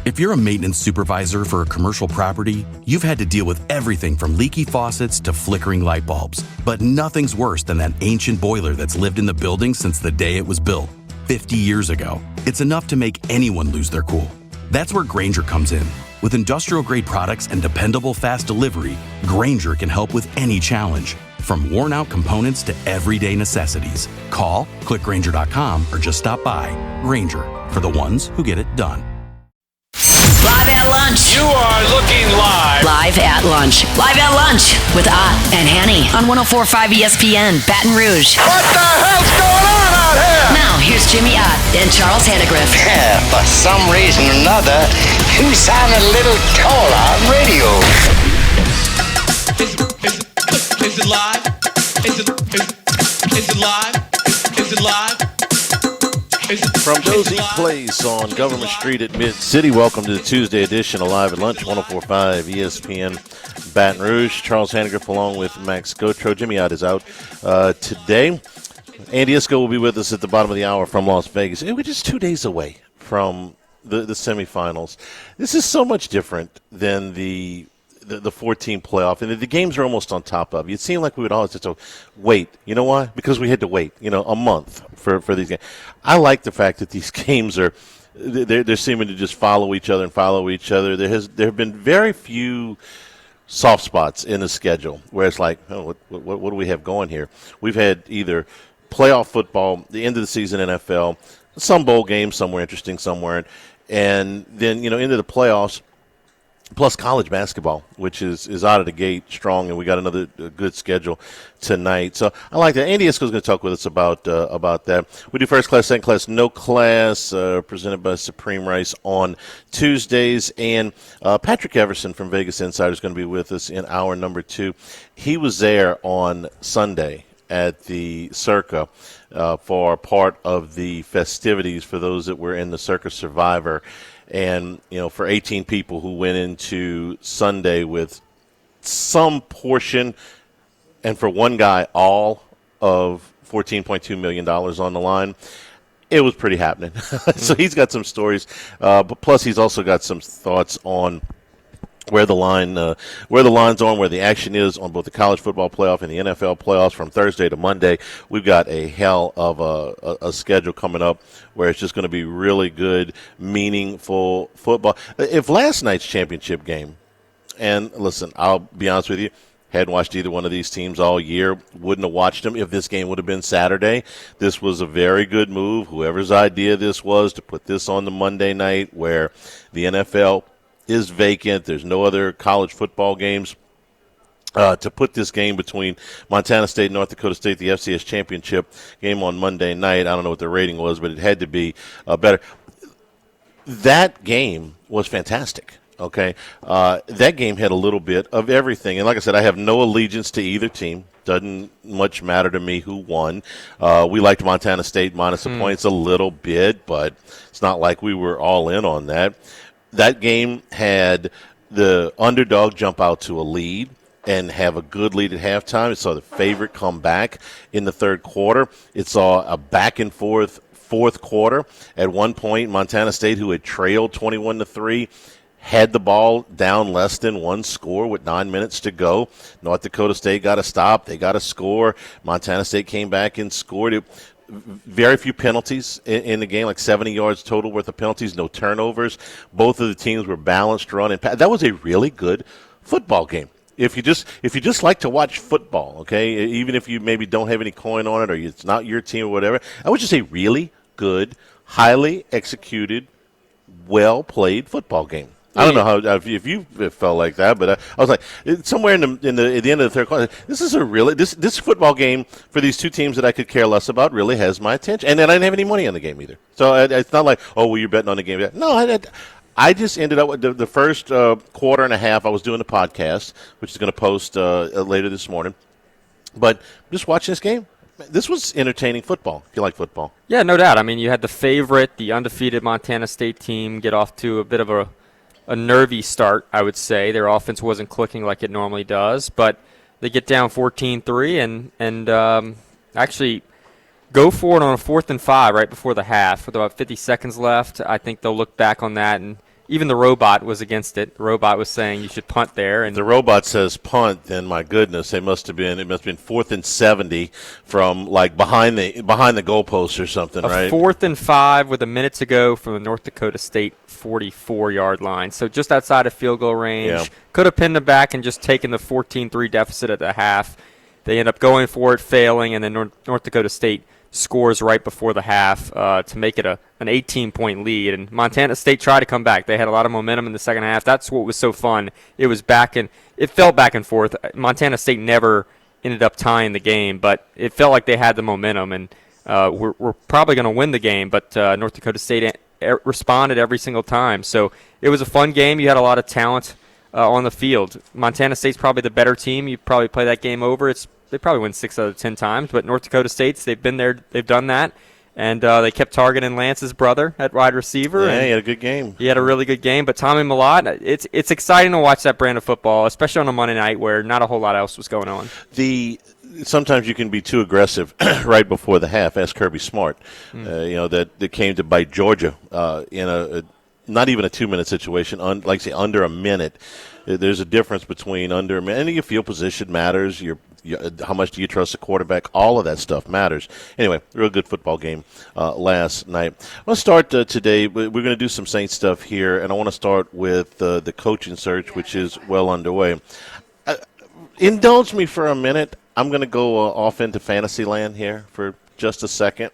If you're a maintenance supervisor for a commercial property, you've had to deal with everything from leaky faucets to flickering light bulbs. But nothing's worse than that ancient boiler that's lived in the building since the day it was built, 50 years ago. It's enough to make anyone lose their cool. That's where Grainger comes in. With industrial-grade products and dependable fast delivery, Grainger can help with any challenge, from worn-out components to everyday necessities. Call, click Grainger.com, or just stop by. Grainger, for the ones who get it done. Live at lunch. You are looking live. Live at lunch. Live at lunch with Ott and Hanny on 104.5 ESPN, Baton Rouge. What the hell's going on out here? Now, here's Jimmy Ott and Charles Hannegriff. Yeah, for some reason or another, you sound a little taller on radio. Is it live? Is it live? Is it live? From Dozy Place on Government Street at Mid-City, welcome to the Tuesday edition of Live at Lunch, 104.5 ESPN Baton Rouge. Charles Hannegriff along with Max Gotro. Jimmy Ott is out today. Andy Iskoe will be with us at the bottom of the hour from Las Vegas. We're just 2 days away from the semifinals. This is so much different than the 14 playoff, and the games are almost on top of you. It seemed like we would always just wait. You know why? Because we had to wait, a month for these games. I like the fact that these games they're seeming to just follow each other. There have been very few soft spots in the schedule where it's like, what do we have going here? We've had either playoff football, the end of the season NFL, some bowl games, somewhere interesting, somewhere, and then into the playoffs. Plus college basketball, which is out of the gate strong, and we got another good schedule tonight. So I like that. Andy Iskoe is going to talk with us about that. We do first class, second class, no class, presented by Supreme Rice on Tuesdays. And Patrick Everson from Vegas Insider is going to be with us in hour number 2. He was there on Sunday at the Circa for part of the festivities for those that were in the Circa Survivor. And, for 18 people who went into Sunday with some portion, and for one guy, all of $14.2 million on the line, it was pretty happening. So he's got some stories, but plus he's also got some thoughts on where the line's on, where the action is on both the college football playoff and the NFL playoffs from Thursday to Monday. We've got a hell of a schedule coming up where it's just going to be really good, meaningful football. If last night's championship game, and listen, I'll be honest with you, hadn't watched either one of these teams all year, wouldn't have watched them if this game would have been Saturday. This was a very good move, whoever's idea this was, to put this on the Monday night where the NFL is vacant. There's no other college football games. To put this game between Montana State and North Dakota State, the FCS championship game on Monday night, I don't know what the rating was, but it had to be better. That game was fantastic. Okay, that game had a little bit of everything. And like I said, I have no allegiance to either team. Doesn't much matter to me who won. We liked Montana State minus the points a little bit, but it's not like we were all in on that. That game had the underdog jump out to a lead and have a good lead at halftime. It saw the favorite come back in the third quarter. It saw a back-and-forth fourth quarter. At one point, Montana State, who had trailed 21-3, had the ball down less than one score with 9 minutes to go. North Dakota State got a stop. They got a score. Montana State came back and scored it. Very few penalties in the game, like 70 yards total worth of penalties, no turnovers. Both of the teams were balanced run and pass. That was a really good football game. If you just like to watch football, okay, even if you maybe don't have any coin on it or it's not your team or whatever, that was just a really good, highly executed, well-played football game. I don't know how if you felt like that, but I was like somewhere at the end of the third quarter. This is this football game for these two teams that I could care less about really has my attention, and then I didn't have any money on the game either. So it's not like you're betting on the game. No, I just ended up with the first quarter and a half. I was doing the podcast, which is going to post later this morning, but just watching this game. This was entertaining football, if you like football. Yeah, no doubt. I mean, you had the favorite, the undefeated Montana State team get off to a bit of a nervy start, I would say. Their offense wasn't clicking like it normally does, but they get down 14-3 and actually go for it on a 4th and 5 right before the half with about 50 seconds left. I think they'll look back on that and even the robot was against it. The robot was saying you should punt there. And the robot says punt, then my goodness, it must have been 4th and 70 from like behind the goalpost or something, right? 4th and 5 with a minute to go from the North Dakota State 44-yard line. So just outside of field goal range. Yeah. Could have pinned them back and just taken the 14-3 deficit at the half. They end up going for it, failing, and then North Dakota State scores right before the half to make it an 18-point lead. And Montana State tried to come back. They had a lot of momentum in the second half. That's what was so fun. It felt back and forth. Montana State never ended up tying the game, but it felt like they had the momentum, and we're probably going to win the game. But North Dakota State responded every single time. So it was a fun game. You had a lot of talent on the field. Montana State's probably the better team. You probably play that game over. They probably win 6 out of 10 times, but North Dakota State's, they've been there, they've done that, and they kept targeting Lance's brother at wide receiver. Yeah, he had a good game. He had a really good game, but Tommy Mellott, it's exciting to watch that brand of football, especially on a Monday night where not a whole lot else was going on. Sometimes you can be too aggressive right before the half. Ask Kirby Smart, that came to bite Georgia in a not even a 2-minute situation, like say under a minute. There's a difference between under a minute, and your field position matters. How much do you trust the quarterback? All of that stuff matters. Anyway, real good football game last night. Let's start today. We're going to do some Saints stuff here, and I want to start with the coaching search, which is well underway. Indulge me for a minute. I'm going to go off into fantasy land here for just a second,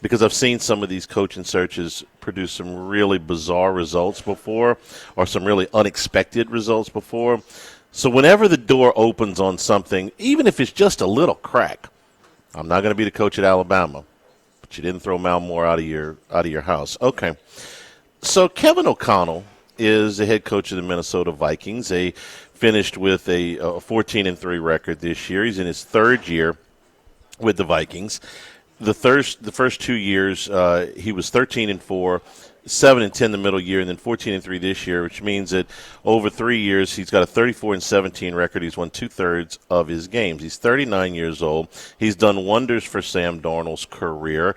because I've seen some of these coaching searches produce some really bizarre results before, or some really unexpected results before. So whenever the door opens on something, even if it's just a little crack, I'm not going to be the coach at Alabama, but you didn't throw Mal Moore out of your house. Okay. So Kevin O'Connell is the head coach of the Minnesota Vikings. They finished with a 14-3 record this year. He's in his third year with the Vikings. The first 2 years, he was 13-4, 7-10 the middle year, and then 14-3 this year, which means that over 3 years he's got a 34-17 record. He's won 2/3 of his games. He's 39 years old. He's done wonders for Sam Darnold's career.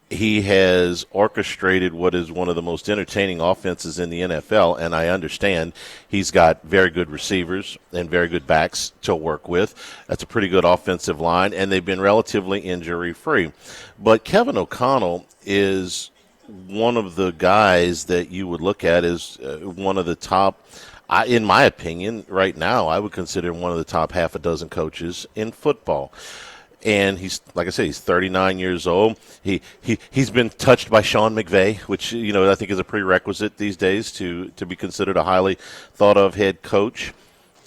He has orchestrated what is one of the most entertaining offenses in the NFL, and I understand he's got very good receivers and very good backs to work with. That's a pretty good offensive line, and they've been relatively injury-free. But Kevin O'Connell is one of the guys that you would look at as one of the top, in my opinion, right now, I would consider him one of the top half a dozen coaches in football. And he's, like I said, he's 39 years old. He's been touched by Sean McVay, which, I think is a prerequisite these days to be considered a highly thought of head coach.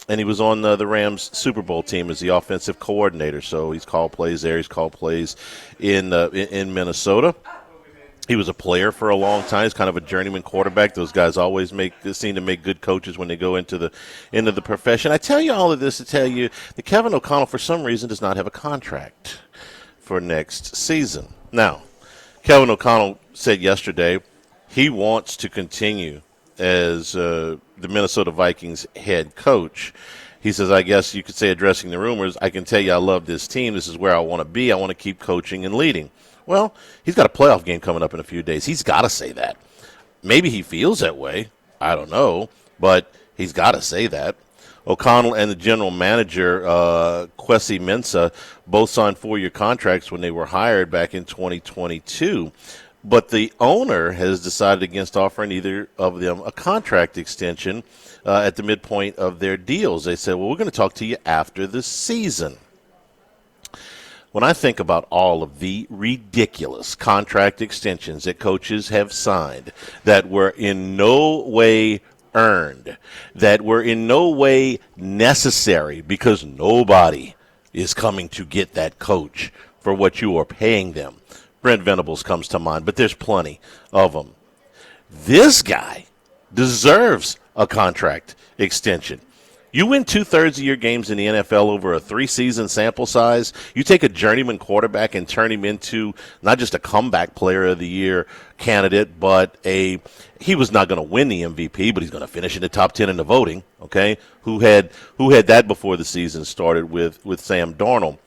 And he was on the Rams Super Bowl team as the offensive coordinator. So he's called plays there. He's called plays in Minnesota. He was a player for a long time. He's kind of a journeyman quarterback. Those guys always seem to make good coaches when they go into the profession. I tell you all of this to tell you that Kevin O'Connell, for some reason, does not have a contract for next season. Now, Kevin O'Connell said yesterday he wants to continue as the Minnesota Vikings head coach. He says, I guess you could say, addressing the rumors, I can tell you I love this team. This is where I want to be. I want to keep coaching and leading. Well, he's got a playoff game coming up in a few days. He's got to say that. Maybe he feels that way. I don't know. But he's got to say that. O'Connell and the general manager, Kwesi Mensah, both signed 4-year contracts when they were hired back in 2022. But the owner has decided against offering either of them a contract extension at the midpoint of their deals. They said, well, we're going to talk to you after the season. When I think about all of the ridiculous contract extensions that coaches have signed that were in no way earned, that were in no way necessary because nobody is coming to get that coach for what you are paying them. Brent Venables comes to mind, but there's plenty of them. This guy deserves a contract extension. You win 2/3 of your games in the NFL over a 3-season sample size. You take a journeyman quarterback and turn him into not just a comeback player of the year candidate, but he was not going to win the MVP, but he's going to finish in the top 10 in the voting. Okay, who had that before the season started with Sam Darnold?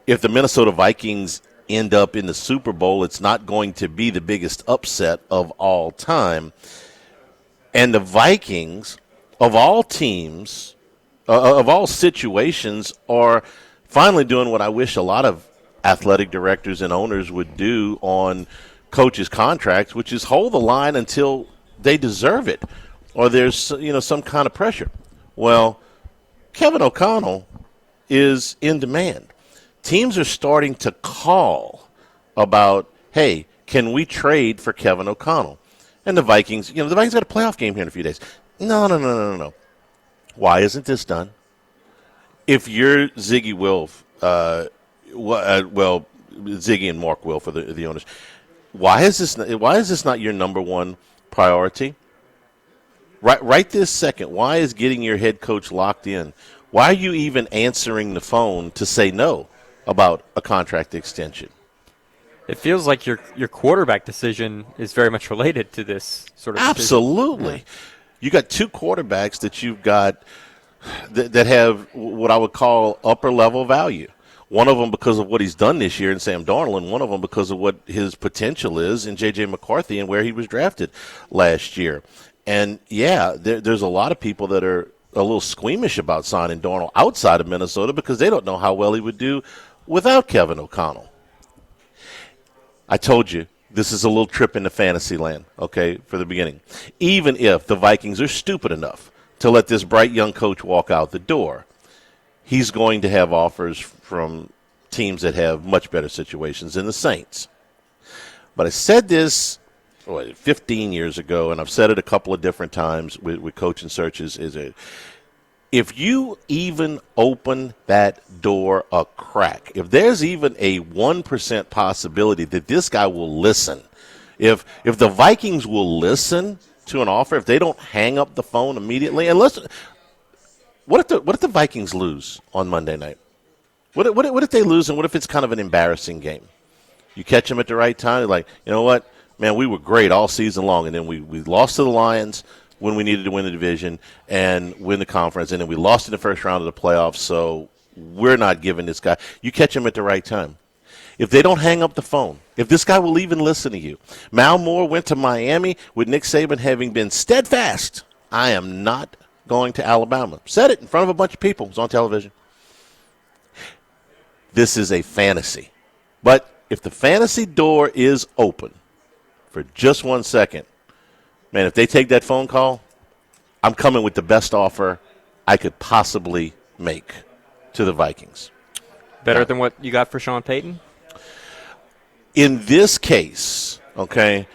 If the Minnesota Vikings end up in the Super Bowl, it's not going to be the biggest upset of all time. And the Vikings, of all teams, of all situations, are finally doing what I wish a lot of athletic directors and owners would do on coaches' contracts, which is hold the line until they deserve it or there's some kind of pressure. Well, Kevin O'Connell is in demand. Teams are starting to call about, hey, can we trade for Kevin O'Connell? And the Vikings, the Vikings got a playoff game here in a few days. No. Why isn't this done? If you're Ziggy Wilf, Ziggy and Mark Wilf for the owners, why is this not your number one priority? Right this second, why is getting your head coach locked in? Why are you even answering the phone to say no about a contract extension? It feels like your quarterback decision is very much related to this sort of Absolutely. decision. You got two quarterbacks that you've got that have what I would call upper level value. One of them because of what he's done this year in Sam Darnold, and one of them because of what his potential is in J.J. McCarthy and where he was drafted last year. And, there's a lot of people that are a little squeamish about signing Darnold outside of Minnesota because they don't know how well he would do without Kevin O'Connell. I told you, this is a little trip into fantasy land, okay, for the beginning. Even if the Vikings are stupid enough to let this bright young coach walk out the door, he's going to have offers from teams that have much better situations than the Saints. But I said this 15 years ago, and I've said it a couple of different times with coaching searches, if you even open that door a crack, if there's even a 1% possibility that this guy will listen, if the Vikings will listen to an offer, if they don't hang up the phone immediately, and listen, what if the Vikings lose on Monday night? What if they lose, and what if it's kind of an embarrassing game? You catch them at the right time, you're like, you know what, man, we were great all season long, and then we lost to the Lions when we needed to win the division and win the conference, and then we lost in the first round of the playoffs, so we're not giving this guy. You catch him at the right time. If they don't hang up the phone, if this guy will even listen to you. Mal Moore went to Miami with Nick Saban having been steadfast. I am not going to Alabama. Said it in front of a bunch of people. It was on television. This is a fantasy. But if the fantasy door is open for just 1 second, man, if they take that phone call, I'm coming with the best offer I could possibly make to the Vikings. Better than what you got for Sean Payton? In this case, okay,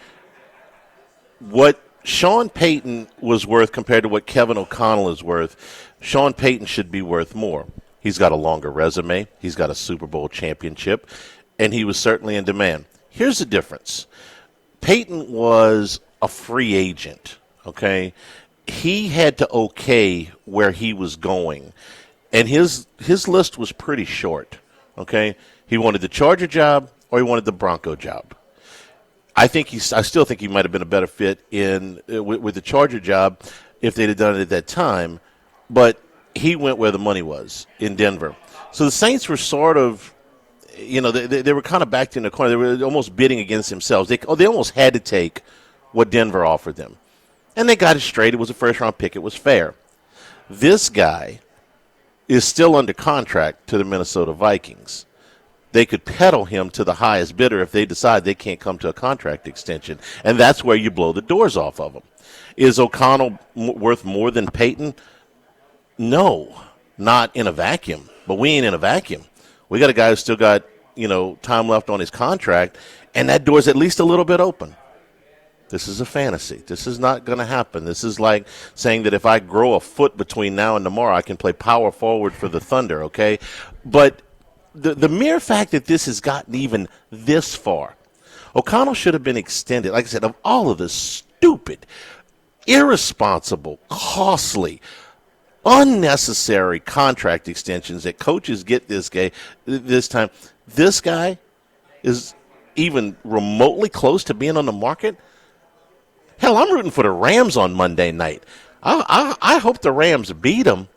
what Sean Payton was worth compared to what Kevin O'Connell is worth, Sean Payton should be worth more. He's got a longer resume. He's got a Super Bowl championship, and he was certainly in demand. Here's the difference. Payton was a free agent, okay? He had to okay where he was going, and his list was pretty short, okay? He wanted the Charger job or he wanted the Bronco job. I still think he might have been a better fit with the Charger job if they'd have done it at that time, but he went where the money was, in Denver. So the Saints were sort of, they were kind of backed in the corner. They were almost bidding against themselves. They almost had to take what Denver offered them. And they got it straight. It was a first-round pick. It was fair. This guy is still under contract to the Minnesota Vikings. They could peddle him to the highest bidder if they decide they can't come to a contract extension, and that's where you blow the doors off of them. Is O'Connell worth more than Payton? No, not in a vacuum, but we ain't in a vacuum. We got a guy who's still got, time left on his contract, and that door's at least a little bit open. This is a fantasy. This is not going to happen. This is like saying that if I grow a foot between now and tomorrow, I can play power forward for the Thunder, okay? But the mere fact that this has gotten even this far, O'Connell should have been extended. Like I said, of all of the stupid, irresponsible, costly, unnecessary contract extensions that coaches get this time, this guy is even remotely close to being on the market. Hell, I'm rooting for the Rams on Monday night. I hope the Rams beat them,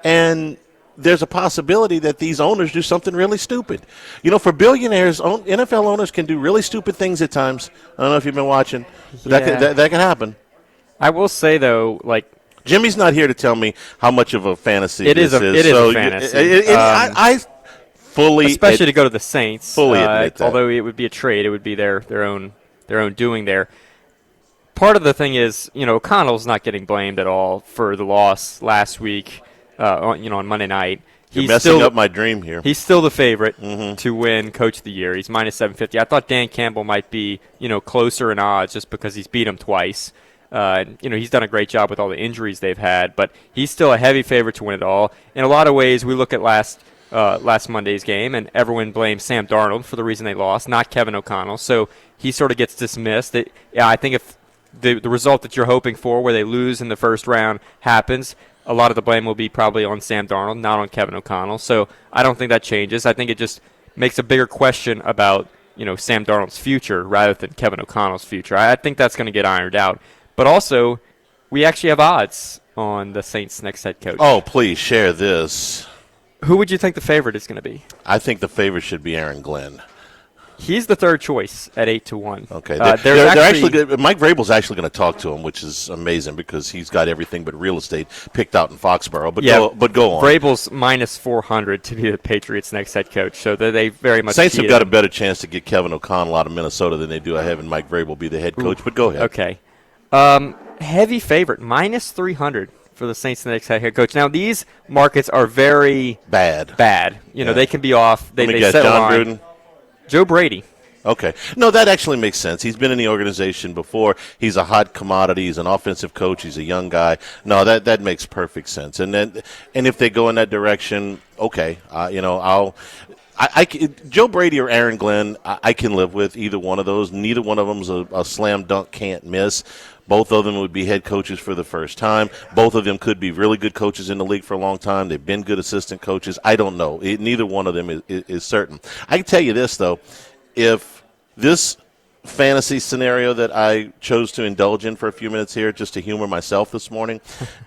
and there's a possibility that these owners do something really stupid. For billionaires, NFL owners can do really stupid things at times. I don't know if you've been watching. But that can happen. I will say, though, like, Jimmy's not here to tell me how much of a fantasy it is. this It is so a fantasy. I fully, especially to go to the Saints. Fully admit that. Although it would be a trade, it would be their own doing there. Part of the thing is, O'Connell's not getting blamed at all for the loss last week. On Monday night. You're messing up my dream here. He's still the favorite to win Coach of the Year. He's minus 750. I thought Dan Campbell might be, closer in odds just because he's beat him twice. He's done a great job with all the injuries they've had, but he's still a heavy favorite to win it all. In a lot of ways, we look at last Monday's game, and everyone blames Sam Darnold for the reason they lost, not Kevin O'Connell. So he sort of gets dismissed. I think if the result that you're hoping for, where they lose in the first round, happens, a lot of the blame will be probably on Sam Darnold, not on Kevin O'Connell. So I don't think that changes. I think it just makes a bigger question about Sam Darnold's future rather than Kevin O'Connell's future. I think that's going to get ironed out. But also, we actually have odds on the Saints' next head coach. Oh, please share this. Who would you think the favorite is going to be? I think the favorite should be Aaron Glenn. He's the third choice at 8-1. Okay, they're actually good. Mike Vrabel's actually going to talk to him, which is amazing because he's got everything but real estate picked out in Foxborough. But go on. Vrabel's minus 400 to be the Patriots' next head coach, so they very much. Saints have got a better chance to get Kevin O'Connell out of Minnesota than they do having Mike Vrabel be the head coach. But go ahead. Okay, heavy favorite, minus 300 for the Saints' next head coach. Now these markets are very bad. They can be off. They guess, set John line. Gruden. Joe Brady. Okay. No, that actually makes sense. He's been in the organization before. He's a hot commodity. He's an offensive coach. He's a young guy. No, that makes perfect sense. And if they go in that direction, okay. Joe Brady or Aaron Glenn, I can live with either one of those. Neither one of them's a slam dunk can't miss. Both of them would be head coaches for the first time. Both of them could be really good coaches in the league for a long time. They've been good assistant coaches. I don't know. Neither one of them is certain. I can tell you this, though. If this fantasy scenario that I chose to indulge in for a few minutes here just to humor myself this morning,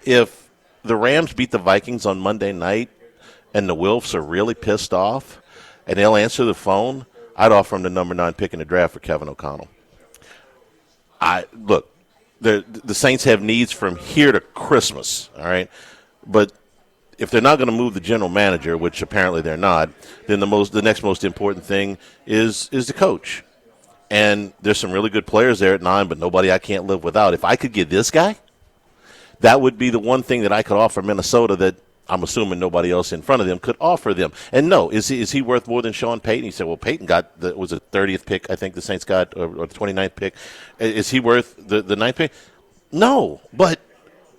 if the Rams beat the Vikings on Monday night and the Wilfs are really pissed off and they'll answer the phone, I'd offer them the number 9 pick in the draft for Kevin O'Connell. Look. The Saints have needs from here to Christmas, all right? But if they're not going to move the general manager, which apparently they're not, then the next most important thing is the coach. And there's some really good players there at 9, but nobody I can't live without. If I could get this guy, that would be the one thing that I could offer Minnesota that I'm assuming nobody else in front of them could offer them. And no, is he worth more than Sean Payton? He said, well, Payton was a 30th pick, I think the Saints got, or the 29th pick. Is he worth the 9th pick? No, but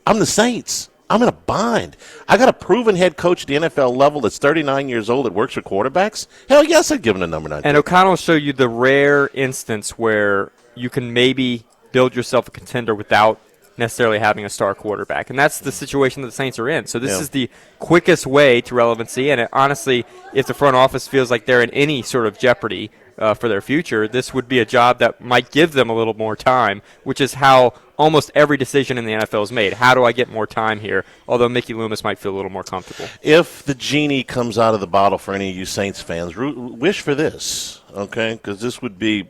I'm the Saints. I'm in a bind. I got a proven head coach at the NFL level that's 39 years old that works for quarterbacks. Hell yes, I'd give him a number 9 pick. And O'Connell will show you the rare instance where you can maybe build yourself a contender without necessarily having a star quarterback. And that's the situation that the Saints are in. So this is the quickest way to relevancy. And honestly, if the front office feels like they're in any sort of jeopardy for their future, this would be a job that might give them a little more time, which is how almost every decision in the NFL is made. How do I get more time here? Although Mickey Loomis might feel a little more comfortable. If the genie comes out of the bottle for any of you Saints fans, wish for this, okay? Because this would be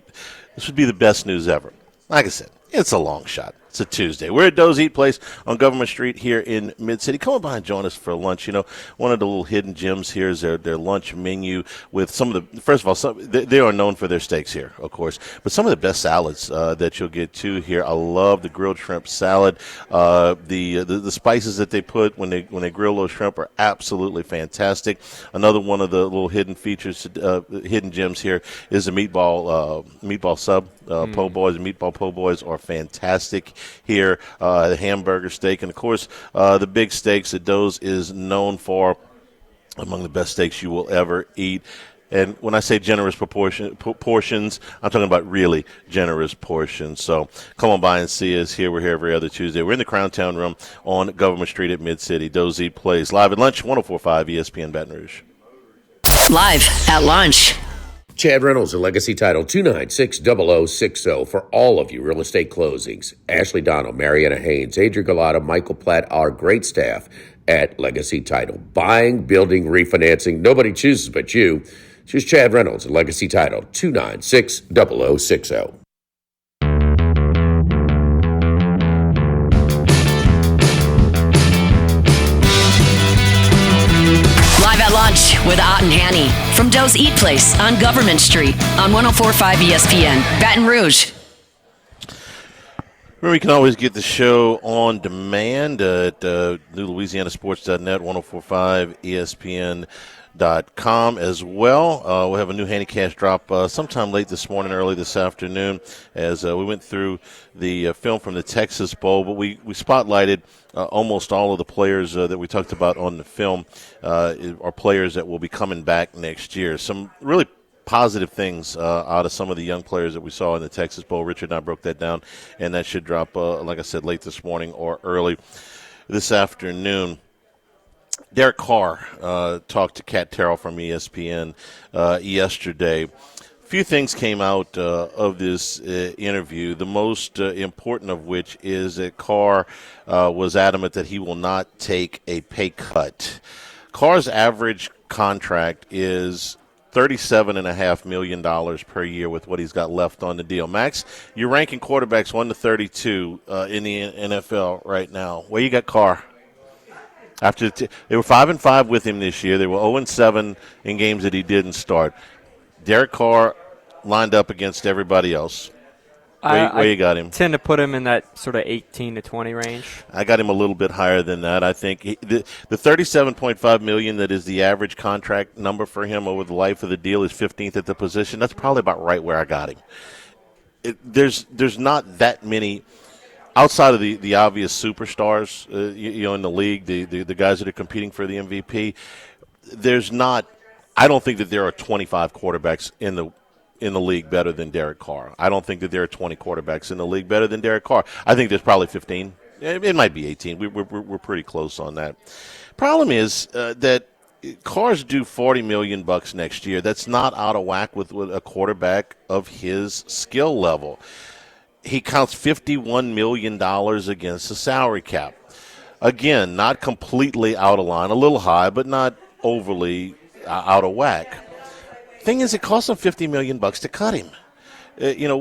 the best news ever. Like I said, it's a long shot. It's a Tuesday. We're at Doe's Eat Place on Government Street here in Mid-City. Come on by and join us for lunch. One of the little hidden gems here is their lunch menu with some of the – first of all, they are known for their steaks here, of course, but some of the best salads that you'll get, too, here. I love the grilled shrimp salad. The spices that they put when they grill those shrimp are absolutely fantastic. Another one of the little hidden features, hidden gems here is the meatball sub. Po' boys and meatball po' boys are fantastic here. The hamburger steak, and of course the big steaks that Doe's is known for, among the best steaks you will ever eat. And when I say generous portions, I'm talking about really generous portions. So come on by and see us here. We're here every other Tuesday. We're in the Crown Town Room on Government Street at Mid-City. Doe's Eat Place live at lunch, 104.5 ESPN Baton Rouge. Live at lunch. Chad Reynolds of Legacy Title, 296-0060 for all of you real estate closings. Ashley Donald, Mariana Haynes, Adrian Galata, Michael Platt, our great staff at Legacy Title. Buying, building, refinancing, nobody chooses but you. Choose Chad Reynolds of Legacy Title, 296-0060. with Ott and Hanny from Doe's Eat Place on Government Street on 104.5 ESPN, Baton Rouge. Remember, you can always get the show on demand at NewLouisianaSports.net, 104.5 ESPN.com as well. We'll have a new Handycast drop sometime late this morning, early this afternoon, as we went through the film from the Texas Bowl. But we spotlighted almost all of the players that we talked about on the film are players that will be coming back next year. Some really positive things out of some of the young players that we saw in the Texas Bowl. Richard and I broke that down, and that should drop, like I said, late this morning or early this afternoon. Derek Carr talked to Kat Terrell from ESPN yesterday. A few things came out of this interview, the most important of which is that Carr was adamant that he will not take a pay cut. Carr's average contract is $37.5 million per year with what he's got left on the deal. Max, you're ranking quarterbacks 1 to 32 in the NFL right now. Where you got Carr? After they were 5-5 with him this year. They were 0-7 in games that he didn't start. Derek Carr lined up against everybody else. Where you got him? I tend to put him in that sort of 18 to 20 range. I got him a little bit higher than that. I think the $37.5 million that is the average contract number for him over the life of the deal is 15th at the position. That's probably about right where I got him. There's not that many outside of the obvious superstars, in the league, the guys that are competing for the MVP. I don't think that there are 25 quarterbacks in the league better than Derek Carr. I don't think that there are 20 quarterbacks in the league better than Derek Carr. I think there's probably 15. It might be 18. We're pretty close on that. Problem is that Carr's due $40 million next year. That's not out of whack with a quarterback of his skill level. He counts $51 million against the salary cap. Again, not completely out of line, a little high, but not overly out of whack. Thing is, it costs him $50 million to cut him.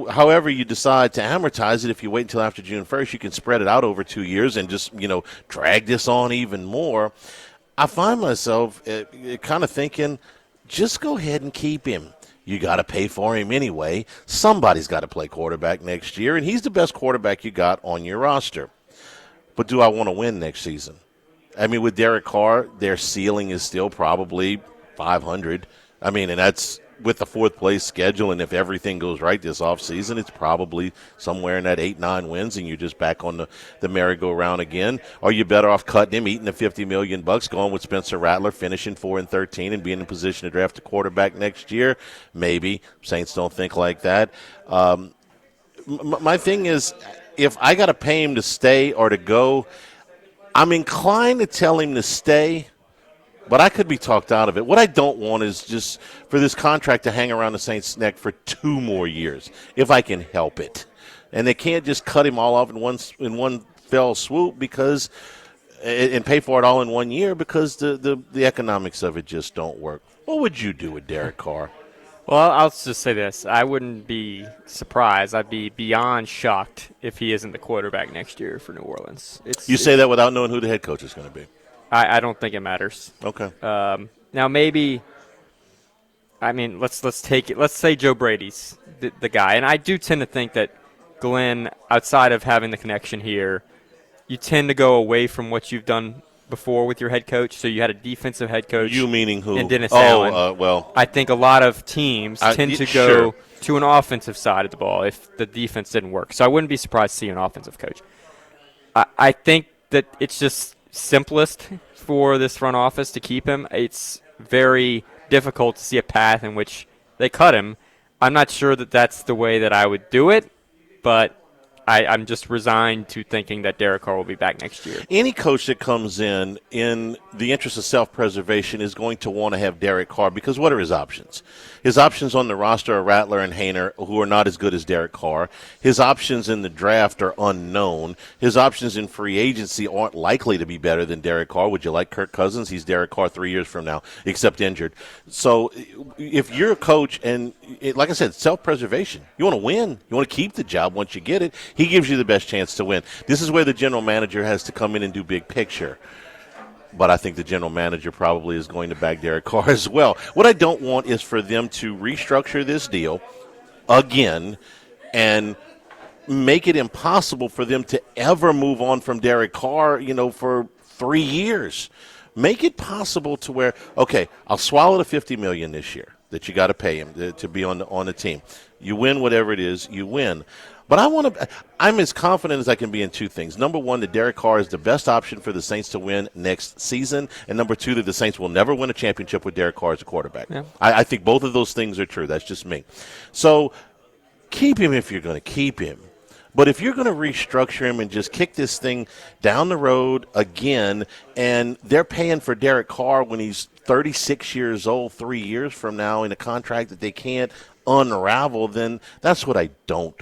However you decide to amortize it, if you wait until after June 1st, you can spread it out over 2 years and just, drag this on even more. I find myself kind of thinking, just go ahead and keep him. You got to pay for him anyway. Somebody's got to play quarterback next year, and he's the best quarterback you got on your roster. But do I want to win next season? I mean, with Derek Carr, their ceiling is still probably 500. I mean, and that's with the fourth-place schedule, and if everything goes right this offseason, it's probably somewhere in that 8-9 wins, and you're just back on the merry-go-round again. Are you better off cutting him, eating the $50 million, going with Spencer Rattler, finishing 4-13, and being in a position to draft a quarterback next year? Maybe. Saints don't think like that. My thing is, if I got to pay him to stay or to go, I'm inclined to tell him to stay, but I could be talked out of it. What I don't want is just for this contract to hang around the Saints' neck for 2 more years, if I can help it. And they can't just cut him all off in one fell swoop because and pay for it all in 1 year because the economics of it just don't work. What would you do with Derek Carr? Well, I'll just say this. I wouldn't be surprised. I'd be beyond shocked if he isn't the quarterback next year for New Orleans. You say that without knowing who the head coach is going to be. I don't think it matters. Okay. Now maybe, let's take it. Let's say Joe Brady's the guy, and I do tend to think that Glenn, outside of having the connection here, you tend to go away from what you've done before with your head coach. So you had a defensive head coach. You meaning who? And Dennis Allen. Well, I think a lot of teams tend to go to an offensive side of the ball if the defense didn't work. So I wouldn't be surprised to see an offensive coach. I think that it's just simplest for this front office to keep him. It's very difficult to see a path in which they cut him. I'm not sure that that's the way that I would do it, but I'm just resigned to thinking that Derek Carr will be back next year. Any coach that comes in the interest of self-preservation is going to want to have Derek Carr because what are his options? His options on the roster are Rattler and Haener, who are not as good as Derek Carr. His options in the draft are unknown. His options in free agency aren't likely to be better than Derek Carr. Would you like Kirk Cousins? He's Derek Carr 3 years from now, except injured. So if you're a coach and, like I said, self-preservation, you want to win. You want to keep the job once you get it. He gives you the best chance to win. This is where the general manager has to come in and do big picture. but I think the general manager probably is going to back Derek Carr as well. What I don't want is for them to restructure this deal again and make it impossible for them to ever move on from Derek Carr, for 3 years. Make it possible to where, okay, I'll swallow the $50 million this year that you got to pay him to be on the team. You win whatever it is, you win. But I'm as confident as I can be in two things. Number one, that Derek Carr is the best option for the Saints to win next season. And number two, that the Saints will never win a championship with Derek Carr as a quarterback. Yeah. I think both of those things are true. That's just me. So keep him if you're going to keep him. But if you're going to restructure him and just kick this thing down the road again, and they're paying for Derek Carr when he's 36 years old 3 years from now in a contract that they can't unravel, then that's what I don't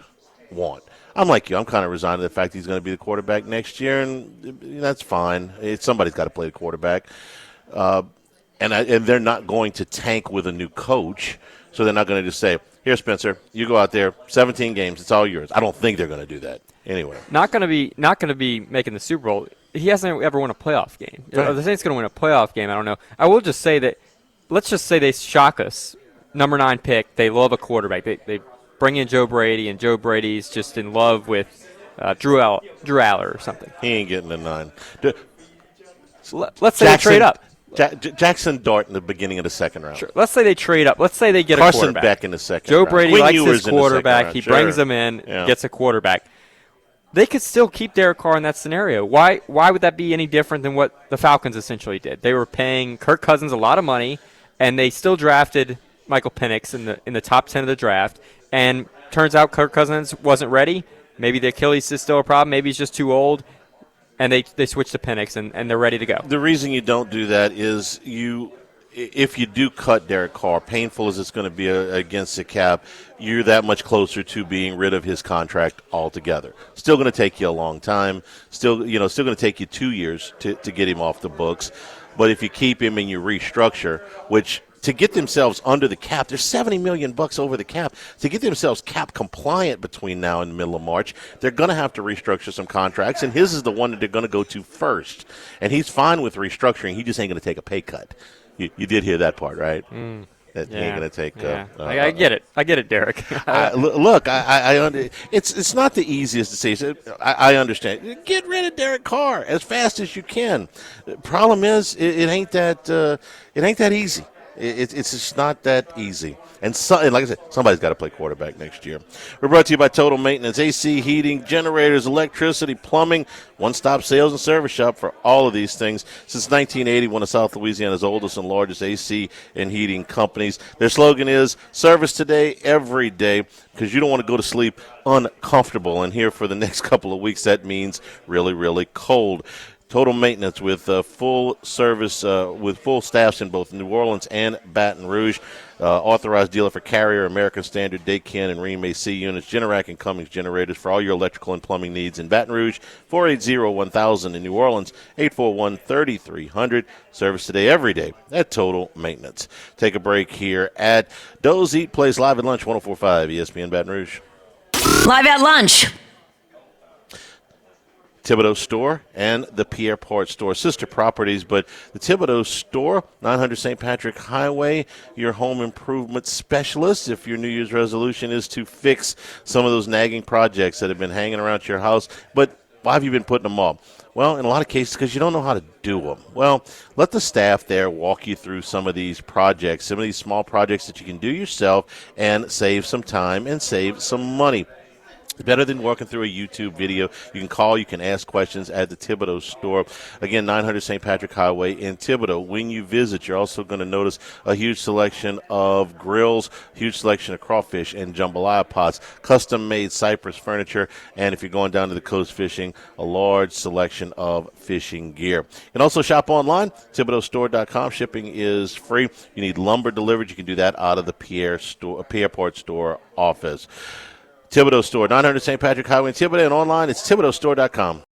want. I'm like you. I'm kind of resigned to the fact he's going to be the quarterback next year, and that's fine. Somebody's got to play the quarterback. And they're not going to tank with a new coach, so they're not going to just say, here, Spencer, you go out there, 17 games, it's all yours. I don't think they're going to do that anyway. Not going to be making the Super Bowl. He hasn't ever won a playoff game. Right. The Saints going to win a playoff game, I don't know. I will just say that, let's just say they shock us. Number 9 pick, they love a quarterback. They bring in Joe Brady, and Joe Brady's just in love with Drew Aller or something. He ain't getting the 9. Let's say they trade up. Jackson Dart in the beginning of the second round. Sure. Let's say they trade up. Let's say they get Carson a quarterback. Beck in the second Joe round. Brady Quinn likes Ewers his quarterback. He sure. brings him in, gets a quarterback. They could still keep Derek Carr in that scenario. Why would that be any different than what the Falcons essentially did? They were paying Kirk Cousins a lot of money, and they still drafted Michael Penix in the top 10 of the draft. And turns out Kirk Cousins wasn't ready. Maybe the Achilles is still a problem. Maybe he's just too old. And they switch to Penix, and they're ready to go. The reason you don't do that is if you do cut Derek Carr, painful as it's going to be against the cap, you're that much closer to being rid of his contract altogether. Still going to take you a long time. Still going to take you 2 years to get him off the books. But if you keep him and you restructure, which to get themselves under the cap, there's $70 million over the cap. To get themselves cap compliant between now and the middle of March, they're going to have to restructure some contracts, and his is the one that they're going to go to first. And he's fine with restructuring. He just ain't going to take a pay cut. You did hear that part, right? That he ain't going to take. Yeah. I get it. I get it, Derek. Look, it's not the easiest to say. I understand. Get rid of Derek Carr as fast as you can. The problem is, it ain't that easy. It's just not that easy. And like I said, somebody's got to play quarterback next year. We're brought to you by Total Maintenance, AC, heating, generators, electricity, plumbing, one-stop sales and service shop for all of these things. Since 1980, one of South Louisiana's oldest and largest AC and heating companies. Their slogan is, service today, every day, because you don't want to go to sleep uncomfortable. And here for the next couple of weeks, that means really, really cold. Total Maintenance with full service, with full staffs in both New Orleans and Baton Rouge. Authorized dealer for Carrier, American Standard, Daykin, and Rheem AC units, Generac and Cummings generators for all your electrical and plumbing needs in Baton Rouge, 480-1000 in New Orleans, 841-3300. Service today, every day at Total Maintenance. Take a break here at Doe's Eat Place Live at Lunch, 104.5 ESPN Baton Rouge. Live at Lunch. Thibodeau Store and the Pierre Part Store, sister properties, but the Thibodeau Store, 900 St. Patrick Highway, your home improvement specialist. If your New Year's resolution is to fix some of those nagging projects that have been hanging around your house, but why have you been putting them off? Well, in a lot of cases, because you don't know how to do them. Well, let the staff there walk you through some of these projects, some of these small projects that you can do yourself and save some time and save some money. Better than walking through a YouTube video. You can call, you can ask questions at the Thibodeau Store. Again, 900 St. Patrick Highway in Thibodeau. When you visit, you're also going to notice a huge selection of grills, huge selection of crawfish and jambalaya pots, custom-made cypress furniture, and if you're going down to the coast fishing, a large selection of fishing gear. You can also shop online, ThibodeauStore.com. Shipping is free. You need lumber delivered. You can do that out of the Pierre Part Store office. Thibodeau Store, 900 St. Patrick Highway in Thibodeau, and online it's ThibodeauStore.com.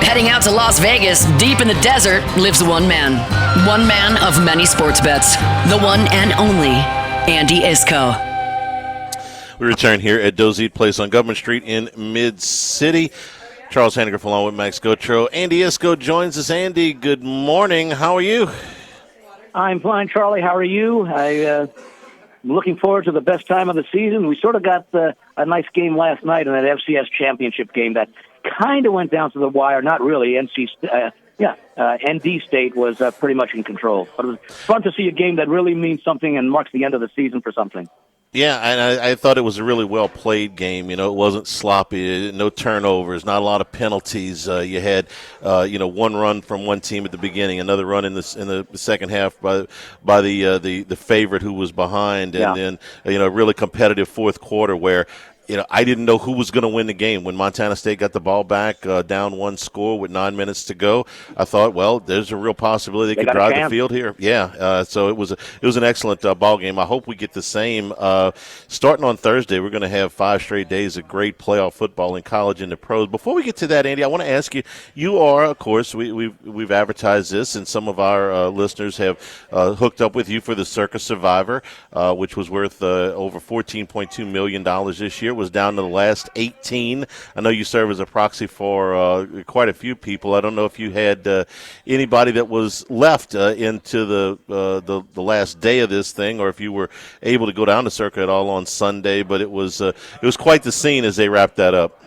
Heading out to Las Vegas, deep in the desert, lives one man. One man of many sports bets, the one and only Andy Iskoe. We return here at Dozeit Place on Government Street in Mid-City. Charles Hanniger along with Max Gotro. Andy Iskoe joins us. Andy, good morning. How are you? I'm fine, Charlie. How are you? I'm looking forward to the best time of the season. We sort of got a nice game last night in that FCS championship game that kind of went down to the wire. Not really. ND State was pretty much in control. But it was fun to see a game that really means something and marks the end of the season for something. Yeah, and I thought it was a really well-played game. You know, it wasn't sloppy, no turnovers, not a lot of penalties. You had, one run from one team at the beginning, another run in the second half by the favorite who was behind, and then a really competitive fourth quarter where I didn't know who was going to win the game. When Montana State got the ball back, down one score with 9 minutes to go, I thought, well, there's a real possibility they could drive the field here. Yeah, so it was an excellent ball game. I hope we get the same. Starting on Thursday, we're going to have 5 straight days of great playoff football in college and the pros. Before we get to that, Andy, I want to ask you. You are, of course, we've advertised this, and some of our listeners have hooked up with you for the Circus Survivor, which was worth over $14.2 million this year. Was down to the last 18. I know you serve as a proxy for quite a few people. I don't know if you had anybody that was left into the last day of this thing, or if you were able to go down to Circa at all on Sunday. But it was quite the scene as they wrapped that up.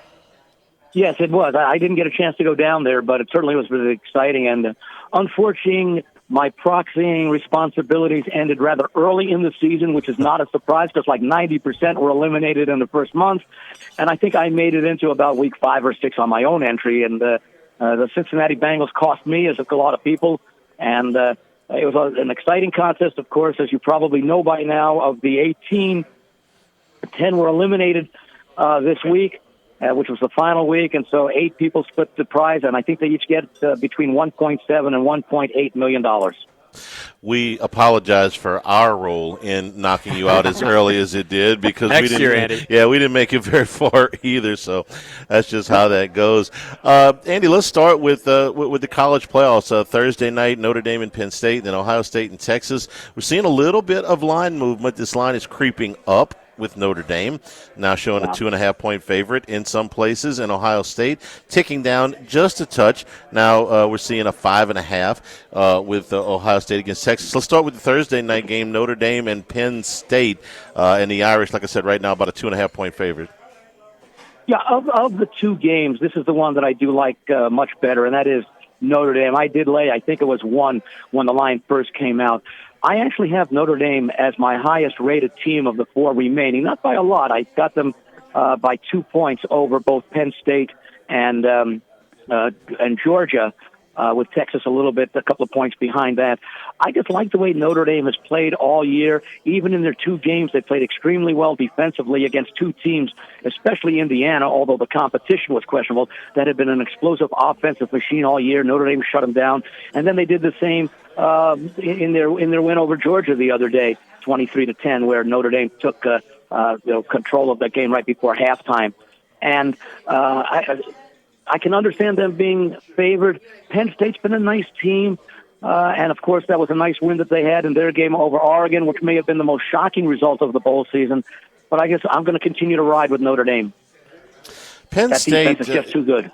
Yes, it was. I didn't get a chance to go down there, but it certainly was really exciting. And unfortunately, my proxying responsibilities ended rather early in the season, which is not a surprise because like 90% were eliminated in the first month. And I think I made it into about week 5 or 6 on my own entry. And the Cincinnati Bengals cost me, as a lot of people. And it was an exciting contest, of course, as you probably know by now. Of the 18, 10 were eliminated this week, which was the final week, and so 8 people split the prize, and I think they each get between $1.7 and $1.8 million. We apologize for our role in knocking you out as early as it did because we didn't make it very far either. So that's just how that goes. Andy, let's start with the college playoffs. Thursday night, Notre Dame and Penn State, then Ohio State and Texas. We're seeing a little bit of line movement. This line is creeping up with Notre Dame, now showing a 2.5-point favorite in some places, and Ohio State ticking down just a touch. Now we're seeing a 5.5 with Ohio State against Texas. Let's start with the Thursday night game, Notre Dame and Penn State, and the Irish, like I said, right now about a 2.5-point favorite. Yeah, of the two games, this is the one that I do like much better, and that is Notre Dame. I did lay, I think it was 1 when the line first came out. I actually have Notre Dame as my highest-rated team of the 4 remaining. Not by a lot. I got them by 2 points over both Penn State and Georgia, with Texas a couple of points behind that. I just like the way Notre Dame has played all year. Even in their 2 games, they played extremely well defensively against 2 teams, especially Indiana, although the competition was questionable, that had been an explosive offensive machine all year. Notre Dame shut them down. And then they did the same in their win over Georgia the other day, 23-10, where Notre Dame took control of that game right before halftime. And I can understand them being favored. Penn State's been a nice team, and of course that was a nice win that they had in their game over Oregon, which may have been the most shocking result of the bowl season. But I guess I'm going to continue to ride with Notre Dame. Penn State defense is just too good.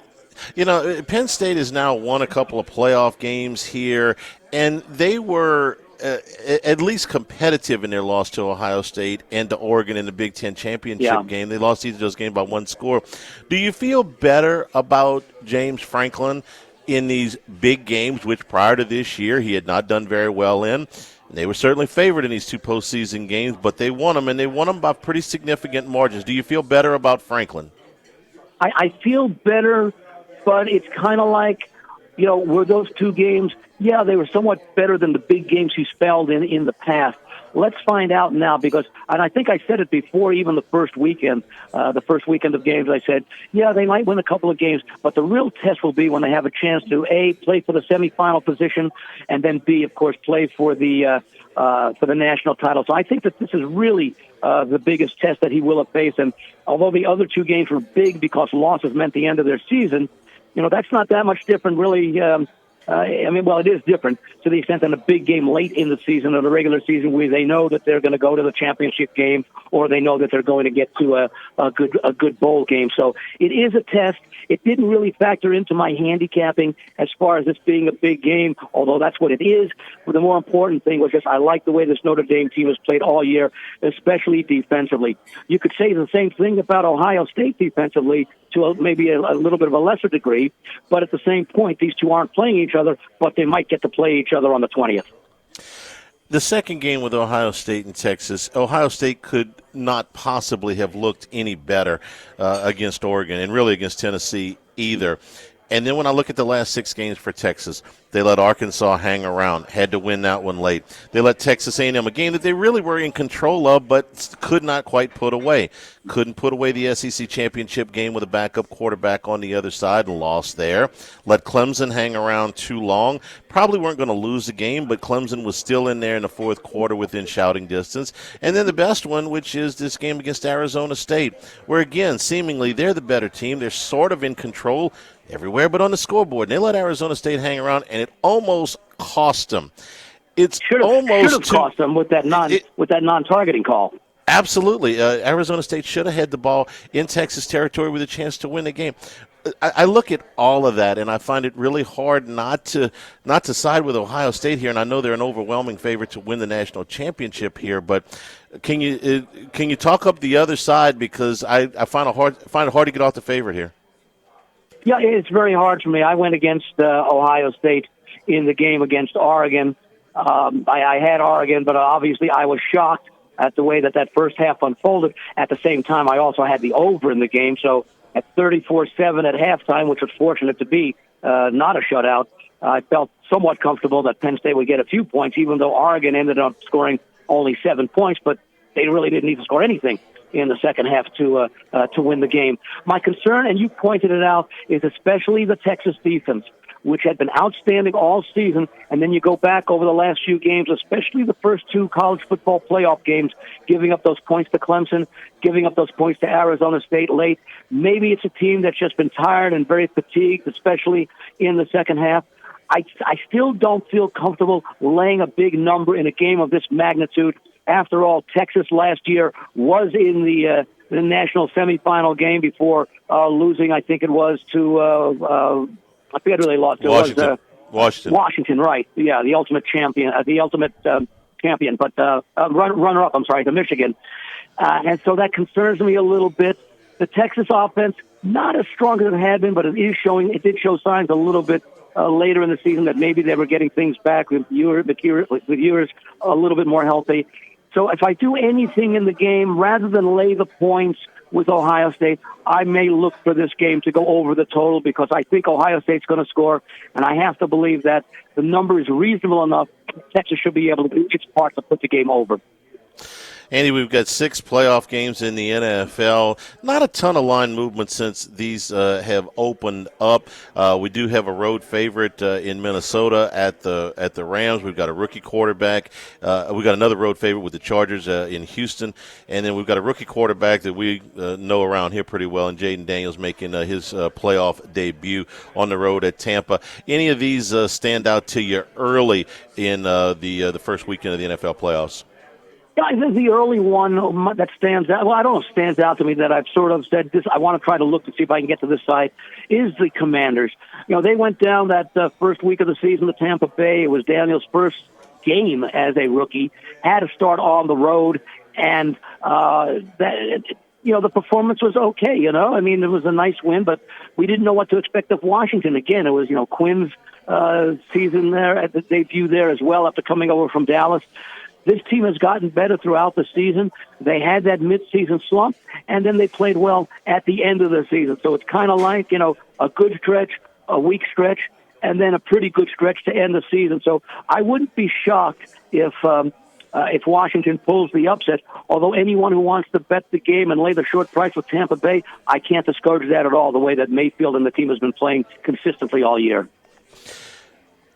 Penn State has now won a couple of playoff games here, and they were at least competitive in their loss to Ohio State and to Oregon in the Big Ten championship game. They lost each of those games by 1 score. Do you feel better about James Franklin in these big games, which prior to this year he had not done very well in? They were certainly favored in these 2 postseason games, but they won them, and they won them by pretty significant margins. Do you feel better about Franklin? I feel better, but it's kind of like, were those 2 games, they were somewhat better than the big games he spelled in the past. Let's find out now because, and I think I said it before even the first weekend of games, I said, they might win a couple of games, but the real test will be when they have a chance to, A, play for the semifinal position, and then B, of course, play for the national title. So I think that this is really the biggest test that he will have faced. And although the other 2 games were big because losses meant the end of their season, that's not that much different really It is different to the extent that a big game late in the season or the regular season where they know that they're going to go to the championship game or they know that they're going to get to a good bowl game. So it is a test. It didn't really factor into my handicapping as far as this being a big game, although that's what it is. But the more important thing was just I like the way this Notre Dame team has played all year, especially defensively. You could say the same thing about Ohio State defensively to maybe a little bit of a lesser degree, but at the same point, these two aren't playing each other, but they might get to play each other on the 20th. The second game with Ohio State and Texas, Ohio State could not possibly have looked any better against Oregon and really against Tennessee either. And then when I look at the last 6 games for Texas, they let Arkansas hang around, had to win that one late. They let Texas A&M, a game that they really were in control of but could not quite put away. Couldn't put away the SEC championship game with a backup quarterback on the other side and lost there. Let Clemson hang around too long. Probably weren't going to lose the game, but Clemson was still in there in the fourth quarter within shouting distance. And then the best one, which is this game against Arizona State, where, again, seemingly they're the better team. They're sort of in control everywhere but on the scoreboard. And they let Arizona State hang around, and it almost cost them. It should have cost them with that non-targeting call. Absolutely. Arizona State should have had the ball in Texas territory with a chance to win the game. I look at all of that, and I find it really hard not to side with Ohio State here. And I know they're an overwhelming favorite to win the national championship here. But can you talk up the other side, because I find it hard to get off the favorite here. Yeah, it's very hard for me. I went against Ohio State in the game against Oregon. I had Oregon, but obviously I was shocked at the way that first half unfolded. At the same time, I also had the over in the game. So at 34-7 at halftime, which was fortunate to be not a shutout, I felt somewhat comfortable that Penn State would get a few points, even though Oregon ended up scoring only 7 points, but they really didn't need to score anything in the second half to win the game. My concern, and you pointed it out, is especially the Texas defense, which had been outstanding all season, and then you go back over the last few games, especially the first 2 college football playoff games, giving up those points to Clemson, giving up those points to Arizona State late. Maybe it's a team that's just been tired and very fatigued, especially in the second half. I still don't feel comfortable laying a big number in a game of this magnitude. After all, Texas last year was in the national semifinal game before losing, I think it was, to I forget who they lost to. Washington. Washington, right. Yeah, the ultimate champion, but runner-up, to Michigan. And so that concerns me a little bit. The Texas offense, not as strong as it had been, but it did show signs a little bit later in the season that maybe they were getting things back with viewers a little bit more healthy. So if I do anything in the game, rather than lay the points with Ohio State, I may look for this game to go over the total, because I think Ohio State's going to score, and I have to believe that the number is reasonable enough. Texas should be able to do its part to put the game over. Andy, we've got 6 playoff games in the NFL. Not a ton of line movement since these have opened up. We do have a road favorite in Minnesota at the Rams. We've got a rookie quarterback. We've got another road favorite with the Chargers in Houston. And then we've got a rookie quarterback that we know around here pretty well, and Jaden Daniels making his playoff debut on the road at Tampa. Any of these stand out to you early in the first weekend of the NFL playoffs? I think the early one that stands out, well, I don't know if stands out to me, that I've sort of said this, I want to try to look to see if I can get to this side, is the Commanders. They went down that first week of the season to Tampa Bay. It was Daniel's first game as a rookie, had to start on the road, and the performance was okay, it was a nice win, but we didn't know what to expect of Washington. Again, it was, Quinn's season there, at the debut there as well after coming over from Dallas. This team has gotten better throughout the season. They had that mid-season slump, and then they played well at the end of the season. So it's kind of like, a good stretch, a weak stretch, and then a pretty good stretch to end the season. So I wouldn't be shocked if Washington pulls the upset, although anyone who wants to bet the game and lay the short price with Tampa Bay, I can't discourage that at all, the way that Mayfield and the team has been playing consistently all year.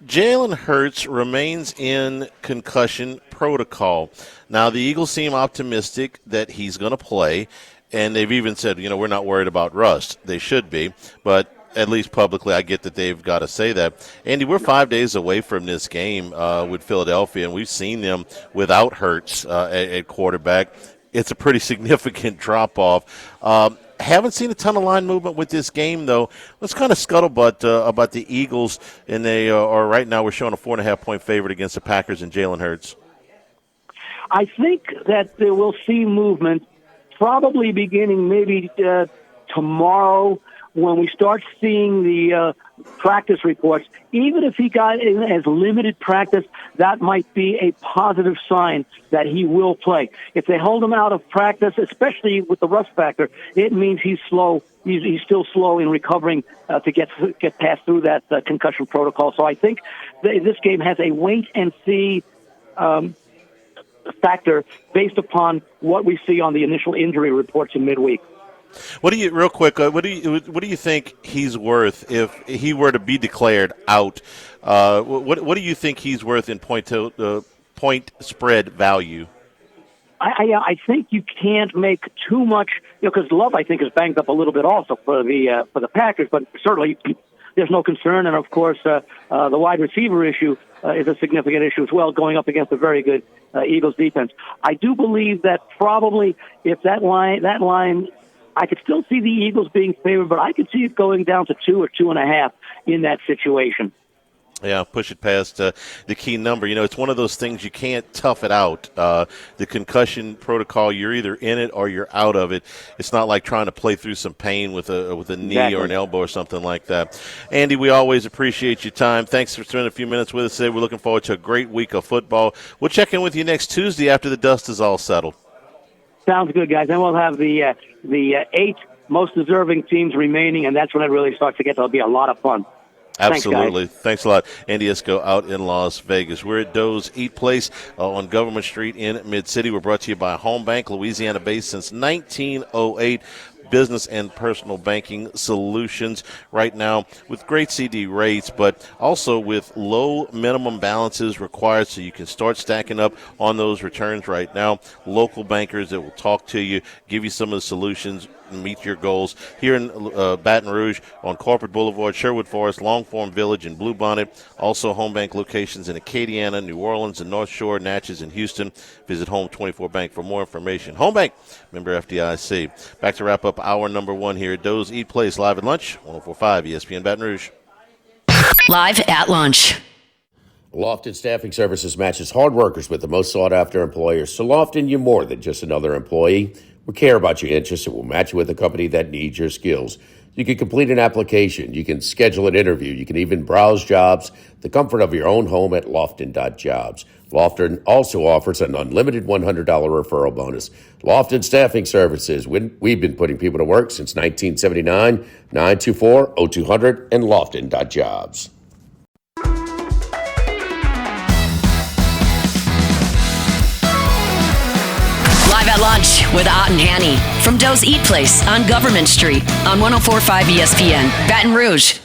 Jalen Hurts remains in concussion protocol. Now, the Eagles seem optimistic that he's going to play, and they've even said, we're not worried about rust. They should be, but at least publicly, I get that they've got to say that. Andy, we're 5 days away from this game with Philadelphia, and we've seen them without Hurts at quarterback. It's a pretty significant drop-off. Haven't seen a ton of line movement with this game, though. Let's kind of scuttlebutt about the Eagles, and they are right now we're showing a 4.5-point favorite against the Packers and Jalen Hurts. I think that we'll see movement probably beginning maybe tomorrow when we start seeing the practice reports. Even if he got in as limited practice, that might be a positive sign that he will play. If they hold him out of practice, especially with the rust factor, it means he's slow. He's still slow in recovering to get past through that concussion protocol. So I think this game has a wait-and-see factor based upon what we see on the initial injury reports in midweek. What do you, real quick? What do you think he's worth if he were to be declared out? What do you think he's worth in point spread value? I think you can't make too much, because Love I think is banged up a little bit also for the Packers, but certainly there's no concern, and of course the wide receiver issue is a significant issue as well, going up against a very good Eagles defense. I do believe that probably if that line. I could still see the Eagles being favored, but I could see it going down to 2 or 2.5 in that situation. Yeah, push it past the key number. It's one of those things you can't tough it out. The concussion protocol, you're either in it or you're out of it. It's not like trying to play through some pain with a knee Exactly. or an elbow or something like that. Andy, we always appreciate your time. Thanks for spending a few minutes with us today. We're looking forward to a great week of football. We'll check in with you next Tuesday after the dust is all settled. Sounds good, guys. Then we'll have the 8 most deserving teams remaining, and that's when it really starts to get to be a lot of fun. Absolutely. Thanks a lot. Andy Isco out in Las Vegas. We're at Doe's Eat Place on Government Street in Mid-City. We're brought to you by Home Bank, Louisiana-based since 1908. Business and personal banking solutions right now with great CD rates, but also with low minimum balances required so you can start stacking up on those returns right now. Local bankers that will talk to you, give you some of the solutions, and meet your goals here in Baton Rouge on Corporate Boulevard, Sherwood Forest, Longform Village, and Bluebonnet. Also Home Bank locations in Acadiana, New Orleans, and North Shore, Natchez, and Houston. Visit Home 24 Bank for more information. Home Bank, member FDIC. Back to wrap up hour number 1 here at Doe's Eat Place live at lunch, 104.5 ESPN Baton Rouge. Live at lunch. Lofton Staffing Services matches hard workers with the most sought-after employers. So Lofton, you're more than just another employee. We care about your interests and we'll match you with a company that needs your skills. You can complete an application. You can schedule an interview. You can even browse jobs, the comfort of your own home at Lofton.jobs. Lofton also offers an unlimited $100 referral bonus. Lofton Staffing Services. We've been putting people to work since 1979. 924-0200 and Lofton.jobs. Live at lunch with Ott and Hanny from Doe's Eat Place on Government Street on 104.5 ESPN, Baton Rouge.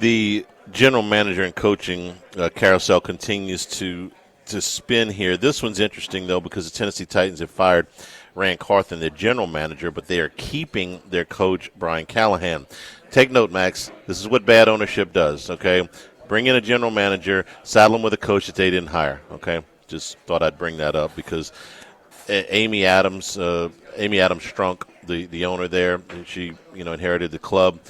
The general manager and coaching carousel continues to spin here. This one's interesting, though, because the Tennessee Titans have fired Rand Carthen, their general manager, but they are keeping their coach, Brian Callahan. Take note, Max. This is what bad ownership does, okay? Bring in a general manager, saddle them with a coach that they didn't hire, okay? Just thought I'd bring that up because Amy Adams Strunk, the owner there, and she inherited the club.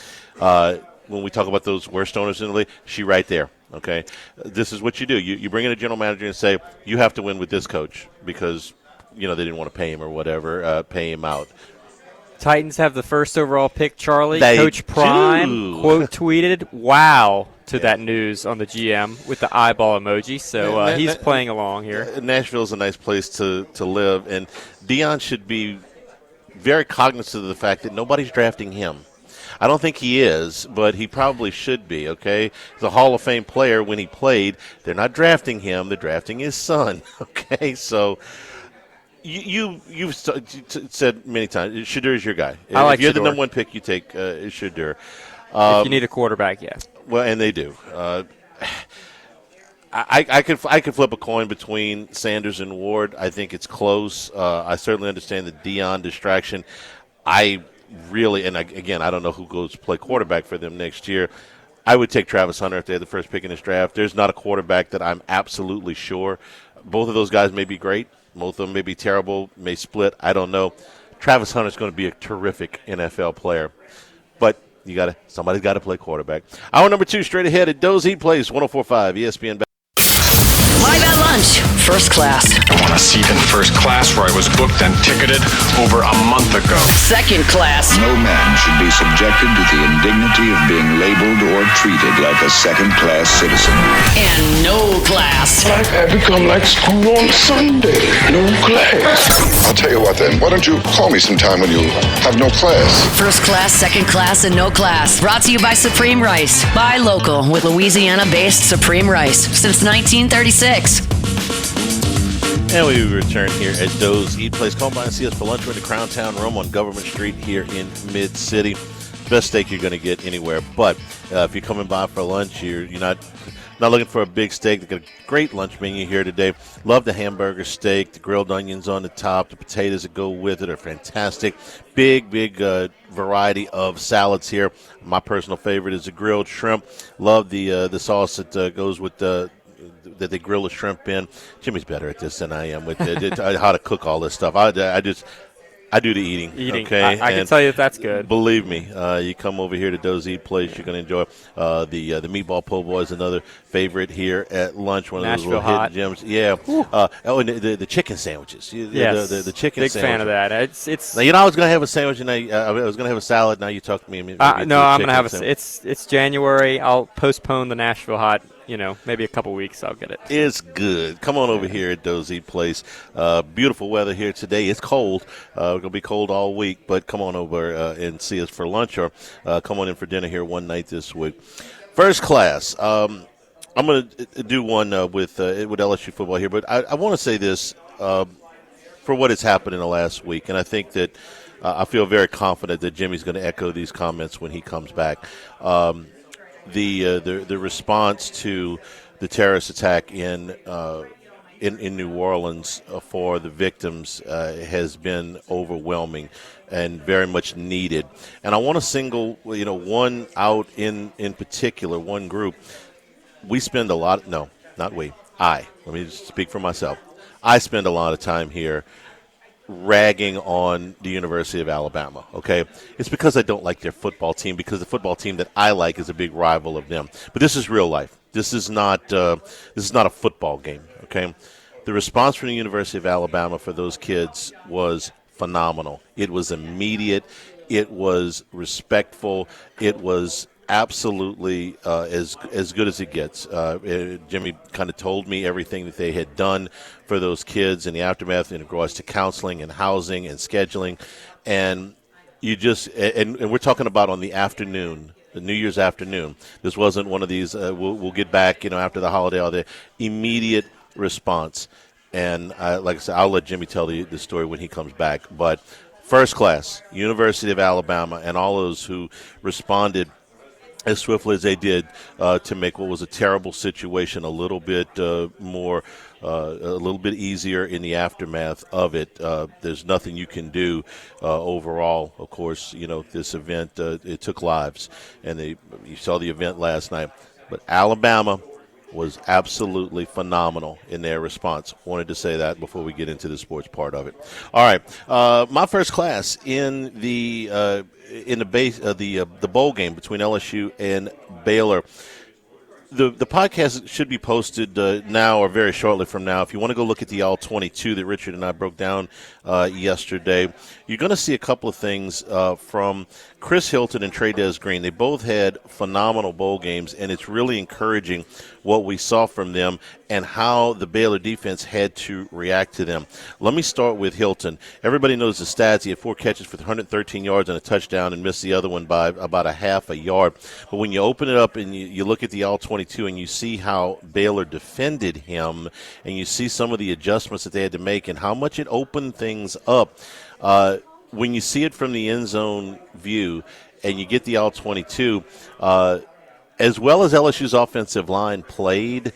When we talk about those worst owners in the league, she right there. Okay, this is what you do. You bring in a general manager and say you have to win with this coach because they didn't want to pay him or whatever, pay him out. Titans have the first overall pick, Charlie. They Coach Prime do. quote tweeted, "Wow" to that news on the GM with the eyeball emoji. So he's playing along here. Nashville's a nice place to live, and Deion should be very cognizant of the fact that nobody's drafting him. I don't think he is, but he probably should be, okay? He's a Hall of Fame player when he played. They're not drafting him. They're drafting his son, okay? So you've said many times, Shadur is your guy. I like if you're Shedeur. the number one pick, you take Shadur. If you need a quarterback, yeah. Well, and they do. I could flip a coin between Sanders and Ward. I think it's close. I certainly understand the Deion distraction. I really, and again, I don't know who goes to play quarterback for them next year. I would take Travis Hunter if they had the first pick in this draft. There's not a quarterback that I'm absolutely sure. Both of those guys may be great. Both of them may be terrible, may split. I don't know. Travis Hunter's going to be a terrific NFL player. But somebody's got to play quarterback. Hour number 2 straight ahead at Dozy Place, 104.5 ESPN. Live at lunch, first class. I want a seat in first class where I was booked and ticketed over a month ago. Second class. No man should be subjected to the indignity of being labeled or treated like a second-class citizen. And no class. Life had become like school on Sunday. No class. I'll tell you what then. Why don't you call me sometime when you have no class? First class, second class, and no class. Brought to you by Supreme Rice. Buy local with Louisiana-based Supreme Rice since 1936. And we return here at Doe's Eat Place. Come by and see us for lunch. We're in the Crown Town Room on Government Street here in Mid-City. Best steak you're going to get anywhere. But if you're coming by for lunch, you're not looking for a big steak. They've got a great lunch menu here today. Love the hamburger steak, the grilled onions on the top, the potatoes that go with it are fantastic. Big variety of salads here. My personal favorite is the grilled shrimp. Love the sauce that goes with that they grill the shrimp in. Jimmy's better at this than I am with how to cook all this stuff. I do the eating. Okay, I can tell you that's good. Believe me, you come over here to Doe's Eat Place, you're going to enjoy the meatball po' boy is another favorite here at lunch. One of Nashville those little hot. hidden gems. Yeah. And the chicken sandwiches. Yes. The chicken. Big sandwich. fan of that. It's. Now, I was going to have a sandwich and I was going to have a salad. Now you talk to me. No, I'm going to have it's January. I'll postpone the Nashville hot. Maybe a couple weeks I'll get it. It's good. Come on over here at Doe's Eat Place. Beautiful weather here today. It's cold. It's going to be cold all week, but come on over and see us for lunch or come on in for dinner here one night this week. First class. I'm going to do one with LSU football here, but I want to say this for what has happened in the last week, and I think that I feel very confident that Jimmy's going to echo these comments when he comes back. The response to the terrorist attack in New Orleans for the victims has been overwhelming and very much needed. And I want to single one out in particular, one group. We spend a lot. No, not we. Let me just speak for myself. I spend a lot of time here ragging on the University of Alabama, okay? It's because I don't like their football team, because the football team that I like is a big rival of them. But this is real life. This is not a football game, okay? The response from the University of Alabama for those kids was phenomenal. It was immediate. It was respectful. It was absolutely as good as it gets. Jimmy kind of told me everything that they had done for those kids in the aftermath in regards to counseling and housing and scheduling. And you just and we're talking about on the afternoon, the New Year's afternoon. This wasn't one of these we'll get back after the holiday, all the immediate response. And like I said, I'll let Jimmy tell the story when he comes back. But first class, University of Alabama, and all those who responded as swiftly as they did to make what was a terrible situation a little bit more, a little bit easier in the aftermath of it. There's nothing you can do overall. Of course, this event, it took lives, and you saw the event last night. But Alabama was absolutely phenomenal in their response. Wanted to say that before we get into the sports part of it. All right, my first class in the bowl game between LSU and Baylor. The podcast should be posted now or very shortly from now. If you want to go look at the All-22 that Richard and I broke down yesterday, you're going to see a couple of things from Chris Hilton and Trey Green. They both had phenomenal bowl games, and it's really encouraging what we saw from them and how the Baylor defense had to react to them. Let me start with Hilton. Everybody knows the stats. He had 4 catches for 113 yards and a touchdown and missed the other one by about a half a yard. But when you open it up and you look at the All-22 and you see how Baylor defended him and you see some of the adjustments that they had to make and how much it opened things up, when you see it from the end zone view and you get the All-22, as well as LSU's offensive line played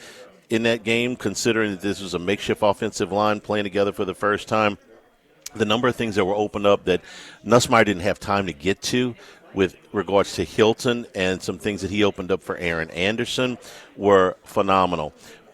in that game, considering that this was a makeshift offensive line playing together for the first time, the number of things that were opened up that Nussmeier didn't have time to get to with regards to Hilton, and some things that he opened up for Aaron Anderson were phenomenal.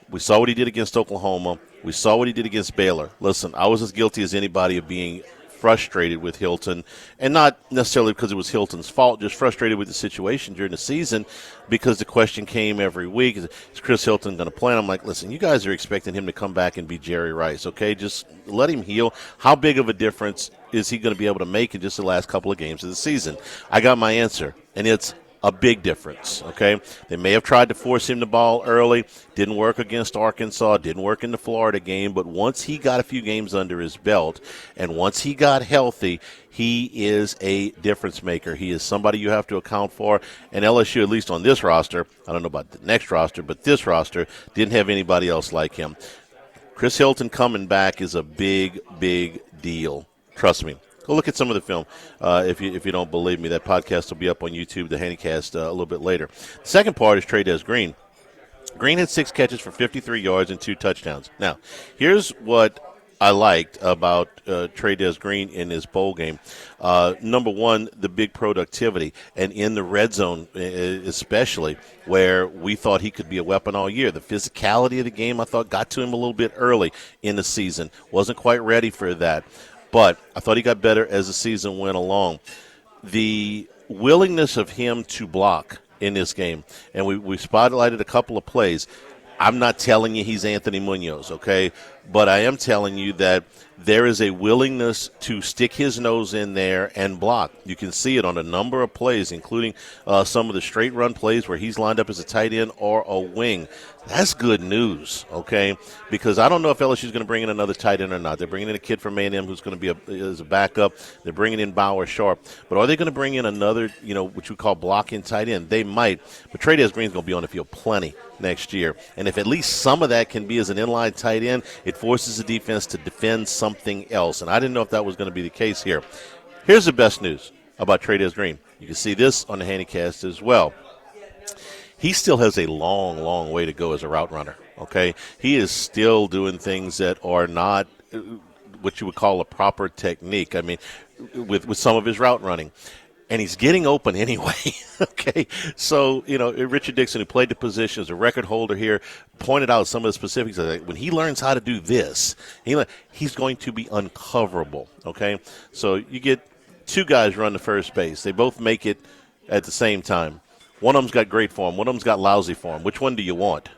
We saw what he did against Oklahoma. We saw what he did against Baylor. Listen, I was as guilty as anybody of being frustrated with Hilton, and not necessarily because it was Hilton's fault, just frustrated with the situation during the season, because the question came every week, is Chris Hilton going to play? And I'm like, listen, you guys are expecting him to come back and be Jerry Rice, okay? Just let him heal. How big of a difference is he going to be able to make in just the last couple of games of the season? I got my answer, and it's a big difference, okay? They may have tried to force him the ball early. Didn't work against Arkansas. Didn't work in the Florida game. But once he got a few games under his belt, and once he got healthy, he is a difference maker. He is somebody you have to account for. And LSU, at least on this roster, I don't know about the next roster, but this roster didn't have anybody else like him. Chris Hilton coming back is a big, big deal. Trust me. Go look at some of the film if you don't believe me. That podcast will be up on YouTube, the Handycast, a little bit later. The second part is Trey'Dez Green. Green had 6 catches for 53 yards and 2 touchdowns. Now, here's what I liked about Trey'Dez Green in his bowl game. Number one, the big productivity, and in the red zone especially, where we thought he could be a weapon all year. The physicality of the game, I thought, got to him a little bit early in the season. Wasn't quite ready for that. But I thought he got better as the season went along. The willingness of him to block in this game, and we spotlighted a couple of plays. I'm not telling you he's Anthony Munoz, okay? But I am telling you that there is a willingness to stick his nose in there and block. You can see it on a number of plays, including some of the straight run plays where he's lined up as a tight end or a wing. That's good news, okay? Because I don't know if LSU is going to bring in another tight end or not. They're bringing in a kid from A&M who's going to be as a backup. They're bringing in Bauer Sharp. But are they going to bring in another, what you call blocking tight end? They might. But Trey'Dez Green's going to be on the field plenty next year. And if at least some of that can be as an inline tight end, it forces the defense to defend something else. And I didn't know if that was going to be the case here. Here's the best news about Trey'Dez Green. You can see this on the Handycast as well. He still has a long, long way to go as a route runner, okay? He is still doing things that are not what you would call a proper technique, I mean, with some of his route running. And he's getting open anyway, okay? So, Richard Dixon, who played the position, is a record holder here, pointed out some of the specifics. When he learns how to do this, he's going to be uncoverable, okay? So you get 2 guys run to first base. They both make it at the same time. One of them's got great form. One of them's got lousy form. Which one do you want?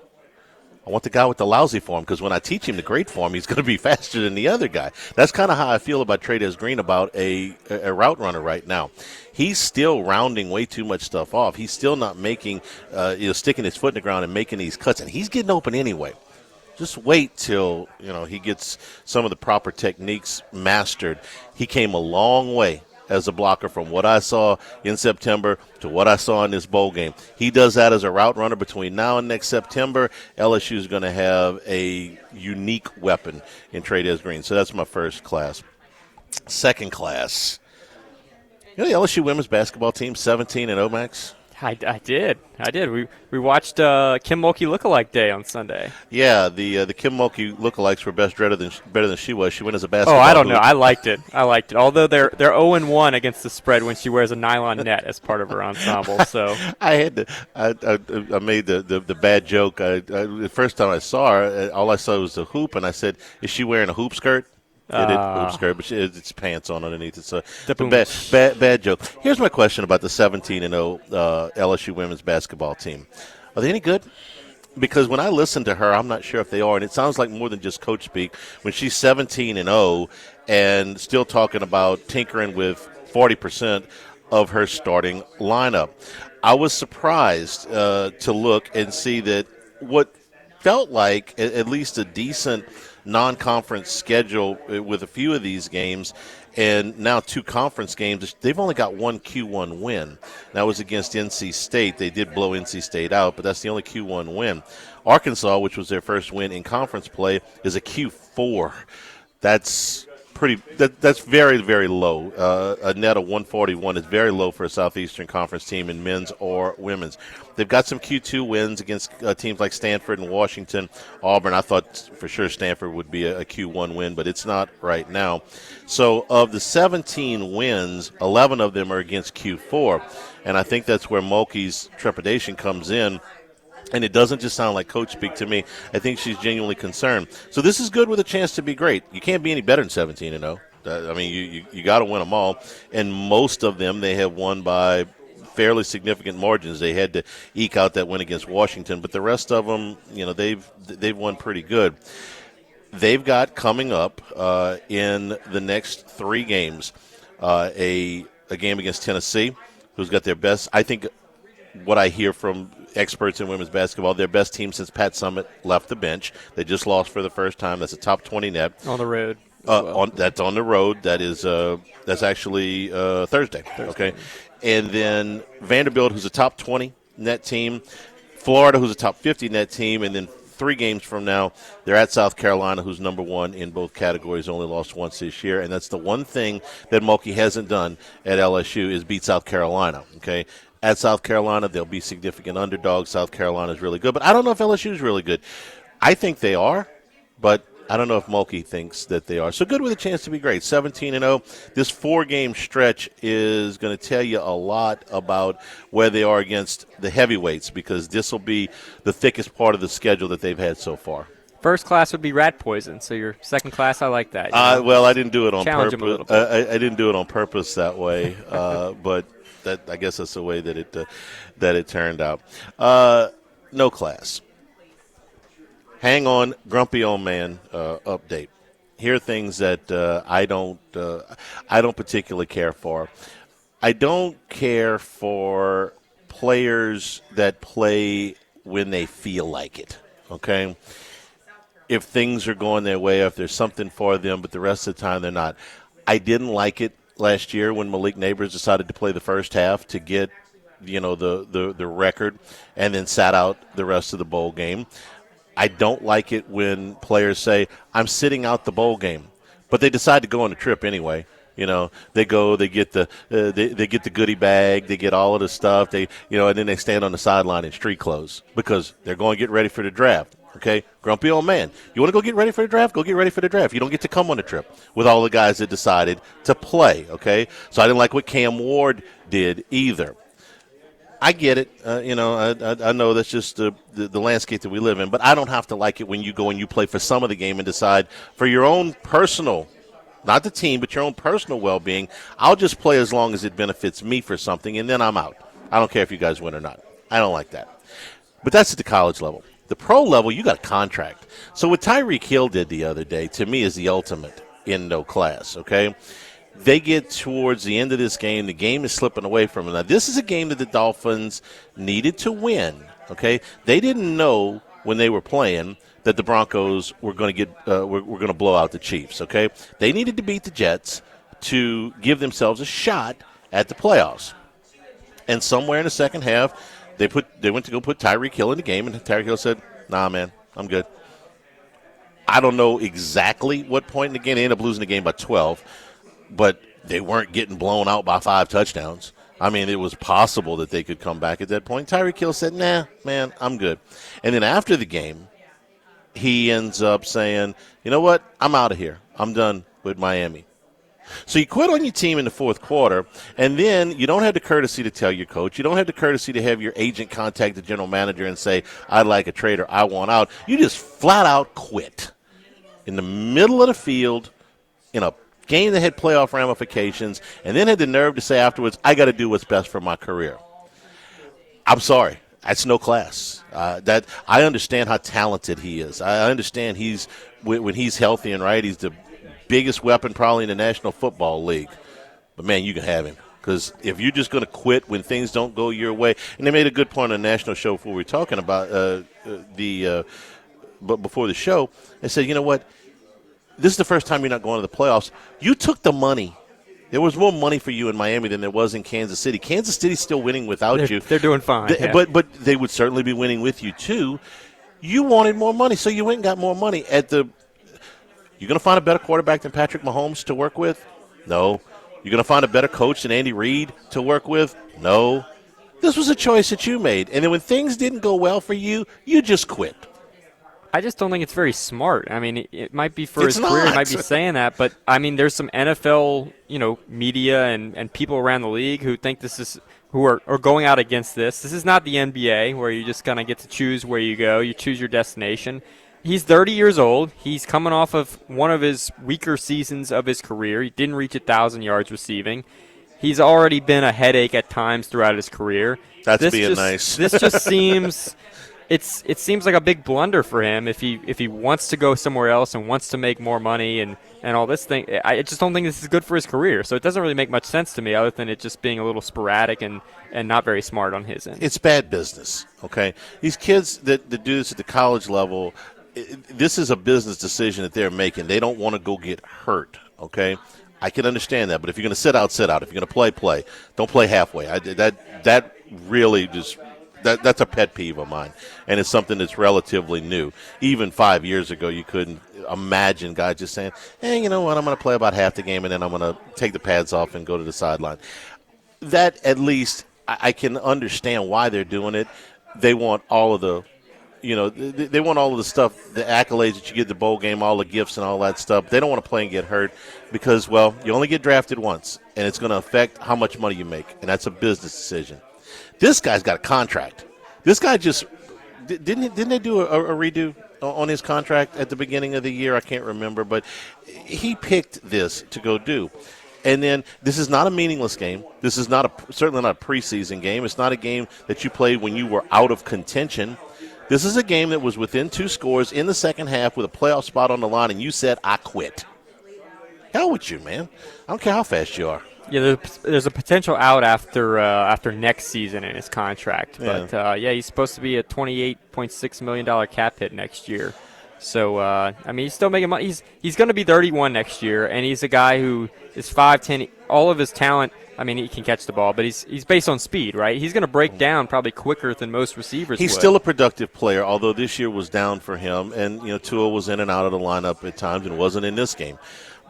I want the guy with the lousy form, because when I teach him the great form, he's going to be faster than the other guy. That's kind of how I feel about Trey'Dez Green, about a route runner right now. He's still rounding way too much stuff off. He's still not making, sticking his foot in the ground and making these cuts, and he's getting open anyway. Just wait till, he gets some of the proper techniques mastered. He came a long way as a blocker from what I saw in September to what I saw in this bowl game. He does that as a route runner between now and next September. LSU is going to have a unique weapon in Trey'Dez Green. So that's my first class. Second class. The LSU women's basketball team, 17-0, Max? I did. We watched Kim Mulkey Lookalike Day on Sunday. Yeah, the Kim Mulkey lookalikes were better than she was. She went as a basketball. Oh, I don't know. I liked it. Although they're 0-1 against the spread when she wears a nylon net as part of her ensemble. So I made the bad joke. The first time I saw her, all I saw was the hoop, and I said, "Is she wearing a hoop skirt?" Hoop skirt, but it's pants on underneath it. So bad joke. Here's my question about the 17-0 LSU women's basketball team. Are they any good? Because when I listen to her, I'm not sure if they are, and it sounds like more than just coach speak. When she's 17-0 and still talking about tinkering with 40% of her starting lineup, I was surprised to look and see that what felt like at least a decent non-conference schedule with a few of these games, and now 2 conference games. They've only got 1 Q1 win. That was against NC State. They did blow NC State out, but that's the only Q1 win. Arkansas, which was their first win in conference play, is a Q4. That's That's very, very low. A net of 141 is very low for a Southeastern Conference team in men's or women's. They've got some Q2 wins against teams like Stanford and Washington, Auburn. I thought for sure Stanford would be a Q1 win, but it's not right now. So of the 17 wins, 11 of them are against Q4, and I think that's where Mulkey's trepidation comes in. And it doesn't just sound like coach speak to me. I think she's genuinely concerned. So this is good with a chance to be great. You can't be any better than 17-0. I mean, you got to win them all. And most of them they have won by fairly significant margins. They had to eke out that win against Washington, but the rest of them, they've won pretty good. They've got coming up in the next 3 games a game against Tennessee, who's got their best. I think what I hear from experts in women's basketball, their best team since Pat Summitt left the bench. They just lost for the first time. That's a top 20 net. On the road. That's on the road. That's actually Thursday. Okay. And then Vanderbilt, who's a top 20 net team. Florida, who's a top 50 net team. And then 3 games from now, they're at South Carolina, who's number 1 in both categories, only lost once this year. And that's the one thing that Mulkey hasn't done at LSU is beat South Carolina. Okay. At South Carolina, they'll be significant underdogs. South Carolina is really good. But I don't know if LSU is really good. I think they are, but I don't know if Mulkey thinks that they are. So good with a chance to be great. 17-0. This 4-game stretch is going to tell you a lot about where they are against the heavyweights because this will be the thickest part of the schedule that they've had so far. First class would be rat poison, so your second class, I like that. Well, I didn't do it on Challenge purpose. them a little bit. I didn't do it on purpose that way, but I guess that's the way that it turned out. No class. Hang on, grumpy old man update. Here are things that I don't particularly care for. I don't care for players that play when they feel like it. Okay. If things are going their way, if there's something for them, but the rest of the time they're not. I didn't like it last year when Malik Neighbors decided to play the first half to get, the record and then sat out the rest of the bowl game. I don't like it when players say, I'm sitting out the bowl game, but they decide to go on the trip anyway. They go, they get the they get the goodie bag, they get all of the stuff, and then they stand on the sideline in street clothes because they're going to get ready for the draft. Okay, grumpy old man. You want to go get ready for the draft? Go get ready for the draft. You don't get to come on the trip with all the guys that decided to play. Okay, so I didn't like what Cam Ward did either. I get it. I know that's just the landscape that we live in, but I don't have to like it when you go and you play for some of the game and decide for your own personal, not the team, but your own personal well-being, I'll just play as long as it benefits me for something, and then I'm out. I don't care if you guys win or not. I don't like that. But that's at the college level. The pro level, you got a contract. So what Tyreek Hill did the other day, to me, is the ultimate in no class, okay? They get towards the end of this game. The game is slipping away from them. Now, this is a game that the Dolphins needed to win, okay? They didn't know when they were playing that the Broncos were going to were going to blow out the Chiefs, okay? They needed to beat the Jets to give themselves a shot at the playoffs. And somewhere in the second half, they went to go put Tyreek Hill in the game, and Tyreek Hill said, nah, man, I'm good. I don't know exactly what point in the game. They ended up losing the game by 12, but they weren't getting blown out by 5 touchdowns. I mean, it was possible that they could come back at that point. Tyreek Hill said, nah, man, I'm good. And then after the game, he ends up saying, you know what, I'm out of here. I'm done with Miami. So you quit on your team in the fourth quarter, and then you don't have the courtesy to tell your coach. You don't have the courtesy to have your agent contact the general manager and say, I'd like a trade or I want out. You just flat out quit in the middle of the field in a game that had playoff ramifications, and then had the nerve to say afterwards, I got to do what's best for my career. I'm sorry. That's no class. That I understand how talented he is. I understand when he's healthy and right, he's the biggest weapon probably in the National Football League. But, man, you can have him. Because if you're just going to quit when things don't go your way, and they made a good point on the national show before we were talking about before the show, they said, you know what, this is the first time you're not going to the playoffs. You took the money. There was more money for you in Miami than there was in Kansas City. Kansas City's still winning without you. They're doing fine. But they would certainly be winning with you, too. You wanted more money, so you went and got more money. You going to find a better quarterback than Patrick Mahomes to work with? No. You going to find a better coach than Andy Reid to work with? No. This was a choice that you made. And then when things didn't go well for you, you just quit. I just don't think it's very smart. I mean, it might be for It's his career, not. he might be saying that, but I mean, there's some NFL, media and people around the league who think who are going out against this. This is not the NBA where you just kind of get to choose where you go. You choose your destination. He's 30 years old. He's coming off of one of his weaker seasons of his career. He didn't reach 1,000 yards receiving. He's already been a headache at times throughout his career. That's being nice. This just seems it seems like a big blunder for him if he wants to go somewhere else and wants to make more money and all this thing. I just don't think this is good for his career. So it doesn't really make much sense to me other than it just being a little sporadic and not very smart on his end. It's bad business, okay? These kids that do this at the college level, this is a business decision that they're making. They don't want to go get hurt, okay? I can understand that, but if you're going to sit out, sit out. If you're going to play, play. Don't play halfway. That really just that's a pet peeve of mine, and it's something that's relatively new. Even 5 years ago, you couldn't imagine guys just saying, "Hey, you know what? I'm going to play about half the game, and then I'm going to take the pads off and go to the sideline." That at least I can understand why they're doing it. They want all of the. They want all of the stuff, the accolades that you get at the bowl game, all the gifts and all that stuff. They don't want to play and get hurt because, well, you only get drafted once, and it's going to affect how much money you make, and that's a business decision. This guy's got a contract. This guy just – didn't they do a redo on his contract at the beginning of the year? I can't remember, but he picked this to go do. And then this is not a meaningless game. This is certainly not a preseason game. It's not a game that you played when you were out of contention. This is a game that was within 2 scores in the second half with a playoff spot on the line, and you said, I quit. Hell with you, man. I don't care how fast you are. Yeah, there's a potential out after next season in his contract. But, he's supposed to be a $28.6 million cap hit next year. So, he's still making money. He's going to be 31 next year, and he's a guy who is 5'10". All of his talent, he can catch the ball, but he's based on speed, right? He's going to break down probably quicker than most receivers He's still a productive player, although this year was down for him. And, Tua was in and out of the lineup at times and wasn't in this game.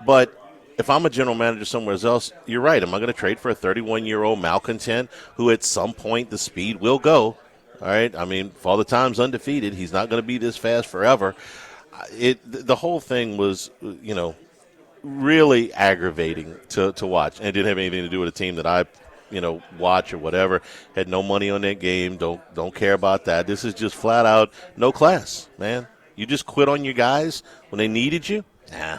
But if I'm a general manager somewhere else, you're right. Am I going to trade for a 31-year-old malcontent who at some point the speed will go? All right, for all the times undefeated, he's not going to be this fast forever. The whole thing was, really aggravating to watch. And it didn't have anything to do with a team that I, watch or whatever. Had no money on that game. Don't care about that. This is just flat out no class, man. You just quit on your guys when they needed you? Nah,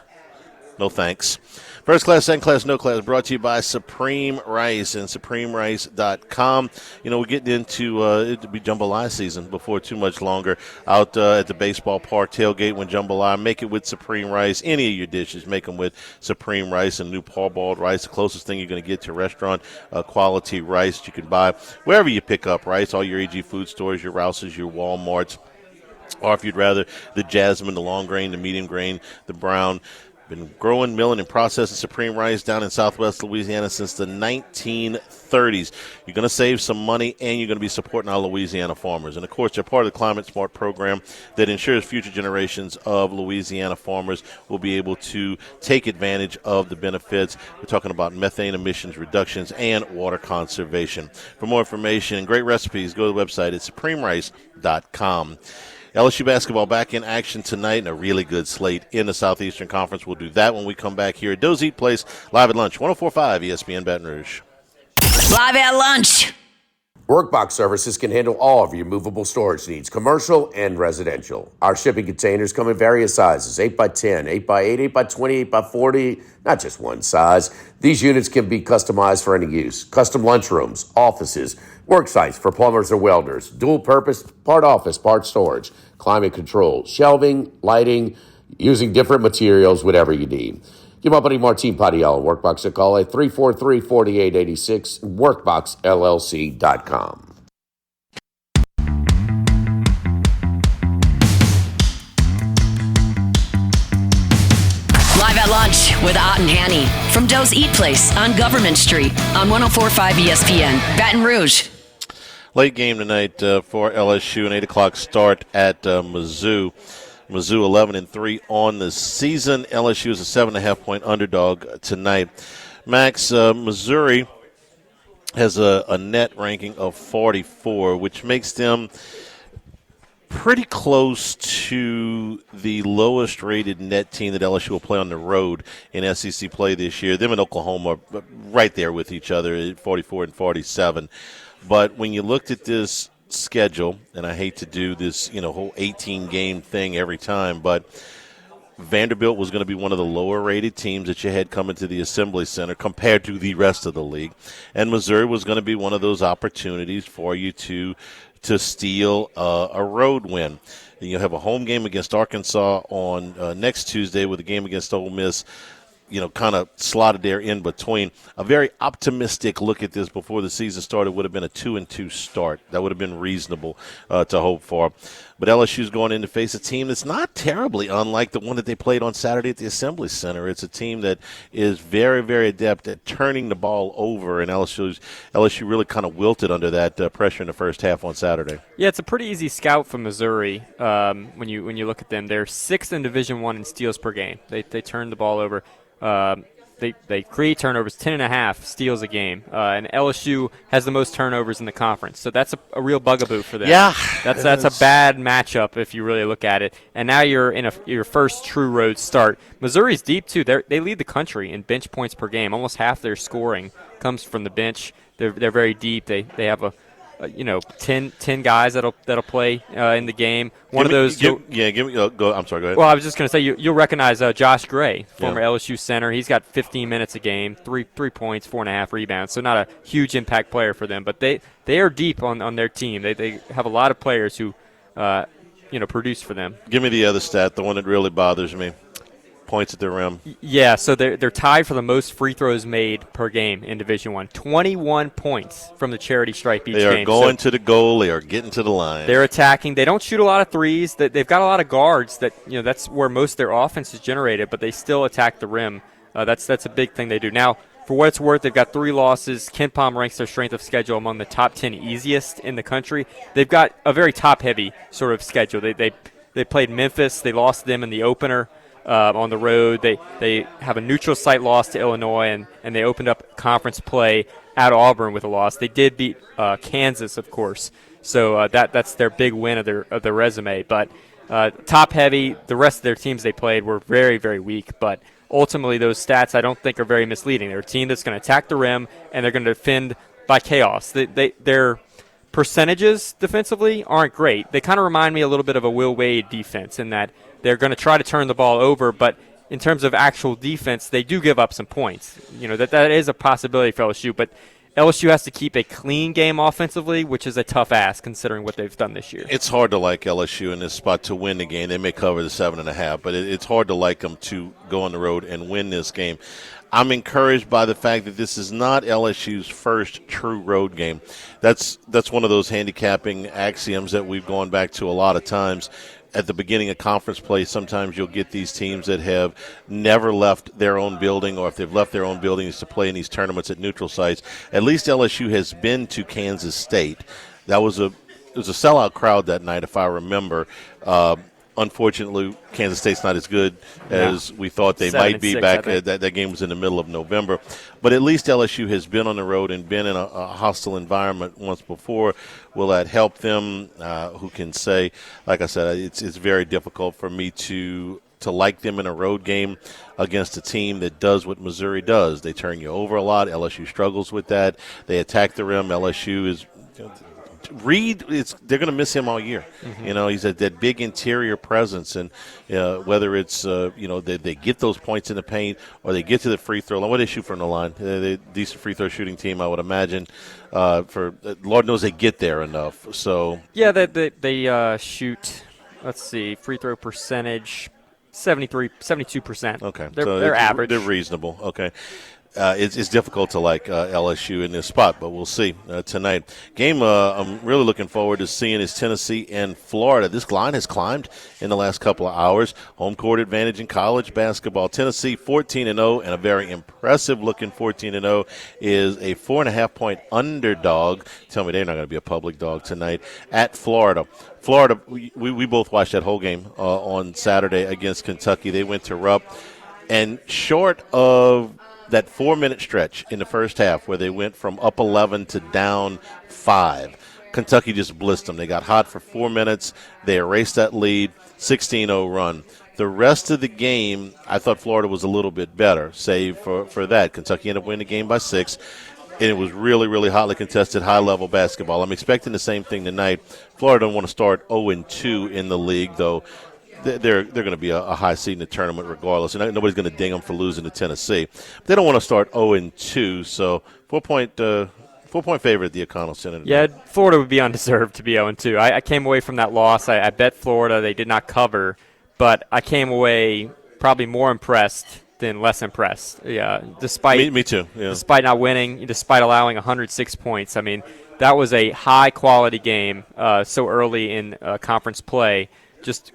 no thanks. First class, second class, no class, brought to you by Supreme Rice and SupremeRice.com. We're getting into it to be jambalaya season before too much longer. Out at the baseball park tailgate when jambalaya, make it with Supreme Rice. Any of your dishes, make them with Supreme Rice and new parboiled rice. The closest thing you're going to get to restaurant quality rice that you can buy wherever you pick up rice, all your AG food stores, your Rouses, your Walmarts, or if you'd rather, the Jasmine, the long grain, the medium grain, the brown. Been growing, milling, and processing Supreme Rice down in southwest Louisiana since the 1930s. You're going to save some money, and you're going to be supporting our Louisiana farmers. And, of course, they're part of the Climate Smart program that ensures future generations of Louisiana farmers will be able to take advantage of the benefits. We're talking about methane emissions reductions and water conservation. For more information and great recipes, go to the website at SupremeRice.com. LSU basketball back in action tonight and a really good slate in the Southeastern Conference. We'll do that when we come back here at Doze Eat Place, live at lunch, 104.5 ESPN Baton Rouge. Live at lunch. Workbox Services can handle all of your movable storage needs, commercial and residential. Our shipping containers come in various sizes, 8x10, 8x8, 8x20, 8x40, not just one size. These units can be customized for any use. Custom lunchrooms, offices, work sites for plumbers or welders, dual purpose, part office, part storage, climate control, shelving, lighting, using different materials, whatever you need. Give my buddy Martin Padiello, Workbox, a call at 343-4886, workboxllc.com. Live at lunch with Ott and Hanny from Doe's Eat Place on Government Street on 104.5 ESPN, Baton Rouge. Late game tonight for LSU, an 8 o'clock start at Mizzou. Mizzou 11-3 on the season. LSU is a 7.5-point underdog tonight. Max, Missouri has a net ranking of 44, which makes them pretty close to the lowest rated net team that LSU will play on the road in SEC play this year. Them and Oklahoma are right there with each other at 44 and 47. But when you looked at this schedule, and I hate to do this, whole 18-game thing every time, but Vanderbilt was going to be one of the lower-rated teams that you had coming to the Assembly Center compared to the rest of the league. And Missouri was going to be one of those opportunities for you to steal a road win. You'll have a home game against Arkansas on next Tuesday with a game against Ole Miss, kind of slotted there in between. A very optimistic look at this before the season started would have been a 2-2 start. That would have been reasonable to hope for. But LSU's going in to face a team that's not terribly unlike the one that they played on Saturday at the Assembly Center. It's a team that is very, very adept at turning the ball over, and LSU really kind of wilted under that pressure in the first half on Saturday. Yeah, it's a pretty easy scout for Missouri when you look at them. They're 6th in Division I in steals per game. They turn the ball over. They create turnovers, 10.5 steals a game, and LSU has the most turnovers in the conference. So that's a real bugaboo for them. Yeah, that's a bad matchup if you really look at it. And now you're in your first true road start. Missouri's deep too. They lead the country in bench points per game. Almost half their scoring comes from the bench. They're very deep. They have 10 guys that'll play in the game. One of those. Go. I'm sorry. Go ahead. Well, I was just going to say you'll recognize Josh Gray, former LSU center. He's got 15 minutes a game, 3 points, 4.5 rebounds. So not a huge impact player for them, but they are deep on their team. They have a lot of players who produce for them. Give me the other stat, the one that really bothers me. Points at the rim. Yeah, so they're tied for the most free throws made per game in Division I. 21 points from the charity stripe each game. They are going to the goal. They are getting to the line. They're attacking. They don't shoot a lot of threes. They've got a lot of guards. That's where most of their offense is generated, but they still attack the rim. That's a big thing they do. Now, for what it's worth, they've got 3 losses. KenPom ranks their strength of schedule among the top 10 easiest in the country. They've got a very top-heavy sort of schedule. They played Memphis. They lost them in the opener. On the road. They have a neutral site loss to Illinois, and they opened up conference play at Auburn with a loss. They did beat Kansas, of course, so that's their big win of their resume. But top heavy, the rest of their teams they played were very, very weak. But ultimately, those stats I don't think are very misleading. They're a team that's going to attack the rim, and they're going to defend by chaos. Their percentages defensively aren't great. They kind of remind me a little bit of a Will Wade defense in that they're going to try to turn the ball over, but in terms of actual defense, they do give up some points. That is a possibility for LSU, but LSU has to keep a clean game offensively, which is a tough ask considering what they've done this year. It's hard to like LSU in this spot to win the game. They may cover the 7.5, but it's hard to like them to go on the road and win this game. I'm encouraged by the fact that this is not LSU's first true road game. That's one of those handicapping axioms that we've gone back to a lot of times. At the beginning of conference play, sometimes you'll get these teams that have never left their own building, or if they've left their own buildings to play in these tournaments at neutral sites. At least LSU has been to Kansas State. It was a sellout crowd that night, if I remember. Unfortunately, Kansas State's not as good as we thought they might be back. That game was in the middle of November. But at least LSU has been on the road and been in a hostile environment once before. Will that help them? Who can say? Like I said, it's very difficult for me to like them in a road game against a team that does what Missouri does. They turn you over a lot. LSU struggles with that. They attack the rim. LSU is – Reed, they're going to miss him all year. Mm-hmm. He's that big interior presence, and whether it's they get those points in the paint or they get to the free throw line. What they shoot from the line? They're a decent free throw shooting team, I would imagine. For Lord knows they get there enough. So yeah, they shoot. Let's see, free throw percentage 72%. Okay, they're average. They're reasonable. Okay. it's difficult to like LSU in this spot, but we'll see tonight. Game I'm really looking forward to seeing is Tennessee and Florida. This line has climbed in the last couple of hours. Home court advantage in college basketball. Tennessee 14-0, and a very impressive-looking 14-0 is a 4.5-point underdog. Tell me they're not going to be a public dog tonight at Florida. Florida, we both watched that whole game on Saturday against Kentucky. They went to Rupp, and short of that 4-minute stretch in the first half where they went from up 11 to down 5. Kentucky just blitzed them. They got hot for 4 minutes. They erased that lead, 16-0 run. The rest of the game, I thought Florida was a little bit better, save for that. Kentucky ended up winning the game by 6, and it was really, really hotly contested, high-level basketball. I'm expecting the same thing tonight. Florida don't want to start 0-2 in the league, though. They're going to be a high seed in the tournament regardless, and nobody's going to ding them for losing to Tennessee. They don't want to start 0-2, so 4-point favorite at the O'Connell Center. Yeah, Florida would be undeserved to be 0-2. I came away from that loss. I bet Florida. They did not cover, but I came away probably more impressed than less impressed. Yeah, despite me too. Yeah. Despite not winning, despite allowing 106 points. I mean, that was a high-quality game so early in conference play. Just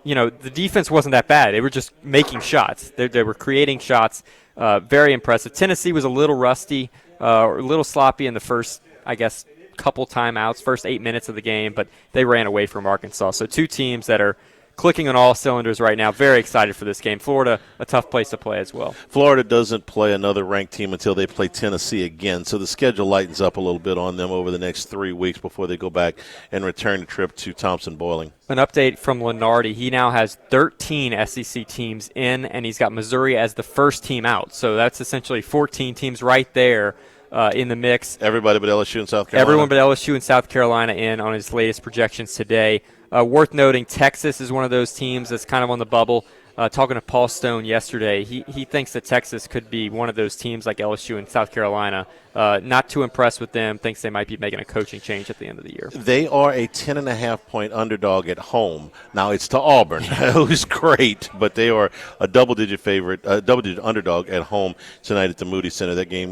the defense wasn't that bad. They were just making shots. They were creating shots. Very impressive. Tennessee was a little rusty, a little sloppy in the first, I guess, couple timeouts, first 8 minutes of the game, but they ran away from Arkansas. So two teams that are clicking on all cylinders right now. Very excited for this game. Florida, a tough place to play as well. Florida doesn't play another ranked team until they play Tennessee again, so the schedule lightens up a little bit on them over the next 3 weeks before they go back and return the trip to Thompson-Boling. An update from Lenardi. He now has 13 SEC teams in, and he's got Missouri as the first team out. So that's essentially 14 teams right there in the mix. Everybody but LSU and South Carolina. Everyone but LSU and South Carolina in on his latest projections today. Worth noting, Texas is one of those teams that's kind of on the bubble. Talking to Paul Stone yesterday, he thinks that Texas could be one of those teams like LSU and South Carolina. Not too impressed with them, thinks they might be making a coaching change at the end of the year. They are a 10.5-point underdog at home. Now it's to Auburn, who's great, but they are a double-digit favorite, double-digit underdog at home tonight at the Moody Center. That game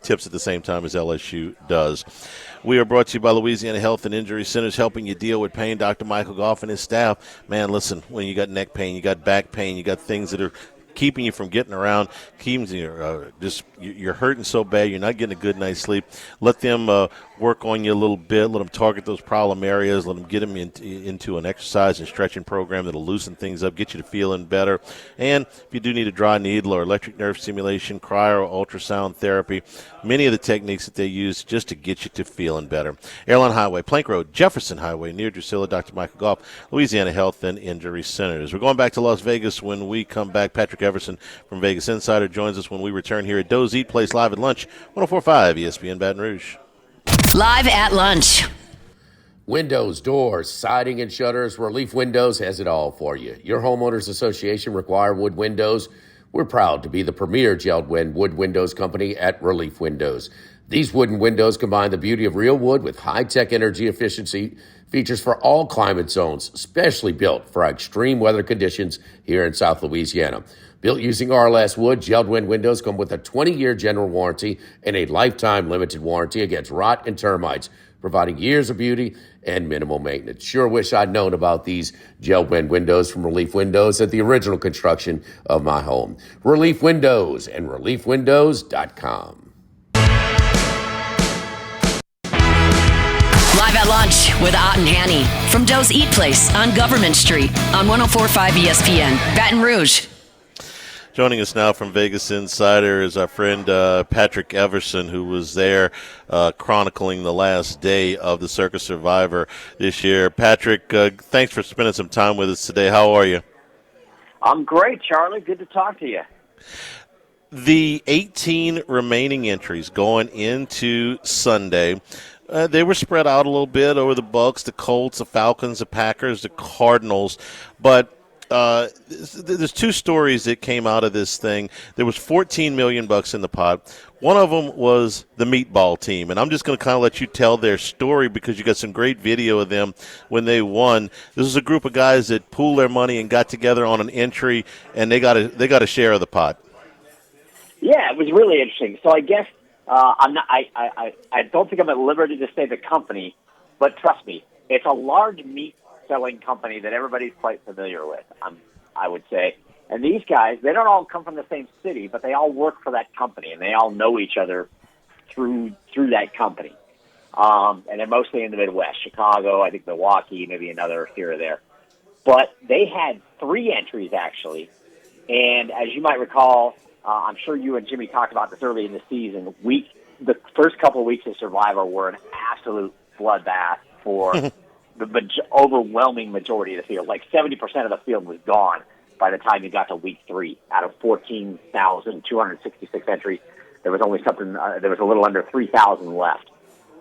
tips at the same time as LSU does. We are brought to you by Louisiana Health and Injury Centers, helping you deal with pain. Dr. Michael Goff and his staff. Man, listen, when you got neck pain, you got back pain, you got things that are keeping you from getting around, keeping you you're hurting so bad, you're not getting a good night's sleep. Let them work on you a little bit. Let them target those problem areas. Let them get them into an exercise and stretching program that'll loosen things up, get you to feeling better. And if you do need a dry needle or electric nerve stimulation, cryo or ultrasound therapy, many of the techniques that they use just to get you to feeling better. Airline Highway, Plank Road, Jefferson Highway, near Drusilla, Dr. Michael Goff, Louisiana Health and Injury Centers. We're going back to Las Vegas when we come back. Patrick Everson from Vegas Insider joins us when we return here at Doe's Eat Place live at lunch, 104.5 ESPN Baton Rouge. Live at lunch. Windows, doors, siding, and shutters. Relief Windows has it all for you. Your homeowners association require wood windows. We're proud to be the premier gelled wood windows company at Relief Windows. These wooden windows combine the beauty of real wood with high-tech energy efficiency features for all climate zones, specially built for extreme weather conditions here in South Louisiana. Built using RLS wood, gelled windows come with a 20-year general warranty and a lifetime limited warranty against rot and termites, providing years of beauty and minimal maintenance. Sure wish I'd known about these gelled windows from Relief Windows at the original construction of my home. Relief Windows and reliefwindows.com. Live at lunch with Ott and Hanny from Doe's Eat Place on Government Street on 104.5 ESPN, Baton Rouge. Joining us now from Vegas Insider is our friend Patrick Everson, who was there chronicling the last day of the Circus Survivor this year. Patrick, thanks for spending some time with us today. How are you? I'm great, Charlie. Good to talk to you. The 18 remaining entries going into Sunday, they were spread out a little bit over the Bucs, the Colts, the Falcons, the Packers, the Cardinals, but there's two stories that came out of this thing. There was $14 million in the pot. One of them was the meatball team, and I'm just going to kind of let you tell their story because you got some great video of them when they won. This is a group of guys that pooled their money and got together on an entry, and they got a share of the pot. Yeah, it was really interesting. So I guess I'm not. I don't think I'm at liberty to say the company, but trust me, it's a large meat selling company that everybody's quite familiar with. I would say, and these guys, they don't all come from the same city, but they all work for that company, and they all know each other through that company. And they're mostly in the Midwest, Chicago, I think Milwaukee, maybe another here or there. But they had 3 entries actually, and as you might recall. I'm sure you and Jimmy talked about this early in the season. The first couple of weeks of Survivor were an absolute bloodbath for the overwhelming majority of the field. Like 70% of the field was gone by the time you got to week 3. Out of 14,266 entries, there was only there was a little under 3,000 left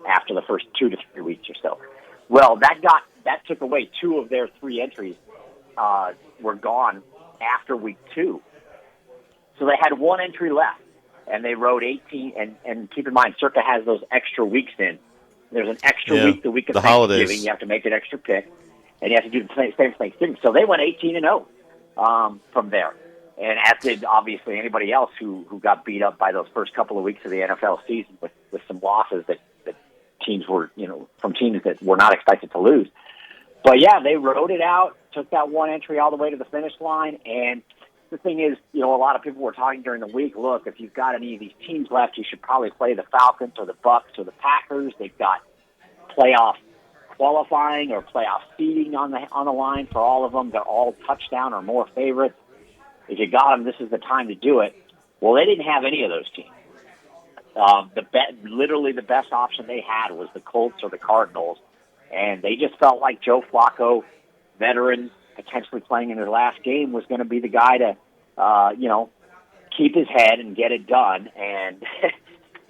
after the first 2 to 3 weeks or so. Well, that took away 2 of their 3 entries were gone after week 2. So they had 1 entry left, and they rode 18. And keep in mind, Circa has those extra weeks in. There's an extra week the week of Thanksgiving. Holidays. You have to make an extra pick, and you have to do the same Thanksgiving. So they went 18-0 from there. And as did, obviously, anybody else who got beat up by those first couple of weeks of the NFL season with some losses that teams were, from teams that were not expected to lose. But, yeah, they rode it out, took that 1 entry all the way to the finish line, and the thing is, a lot of people were talking during the week, look, if you've got any of these teams left, you should probably play the Falcons or the Bucks or the Packers. They've got playoff qualifying or playoff seeding on the line for all of them. They're all touchdown or more favorites. If you got them, this is the time to do it. Well, they didn't have any of those teams. Literally the best option they had was the Colts or the Cardinals, and they just felt like Joe Flacco, veteran, potentially playing in his last game, was going to be the guy to, keep his head and get it done. And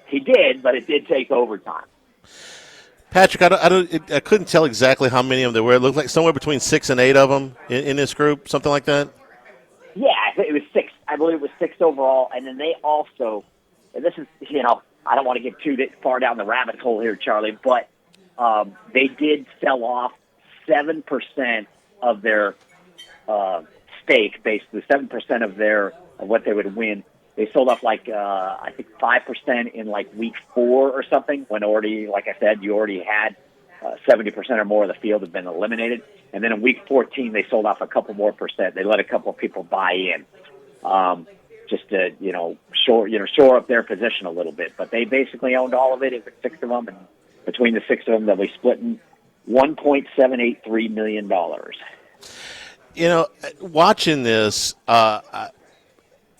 he did, but it did take overtime. Patrick, I couldn't tell exactly how many of them there were. It looked like somewhere between 6 and 8 of them in this group, something like that. Yeah, I think it was 6. I believe it was 6 overall. And then they also, and this is, I don't want to get too far down the rabbit hole here, Charlie, but they did sell off 7% of their stake, basically 7% of what they would win. They sold off I think 5% in week 4 or something. When already, like I said, you already had 70% or more of the field had been eliminated. And then in week 14, they sold off a couple more percent. They let a couple of people buy in, just to shore up their position a little bit. But they basically owned all of it. It was 6 of them, and between the 6 of them, they'll be splitting $1.783 million. Watching this,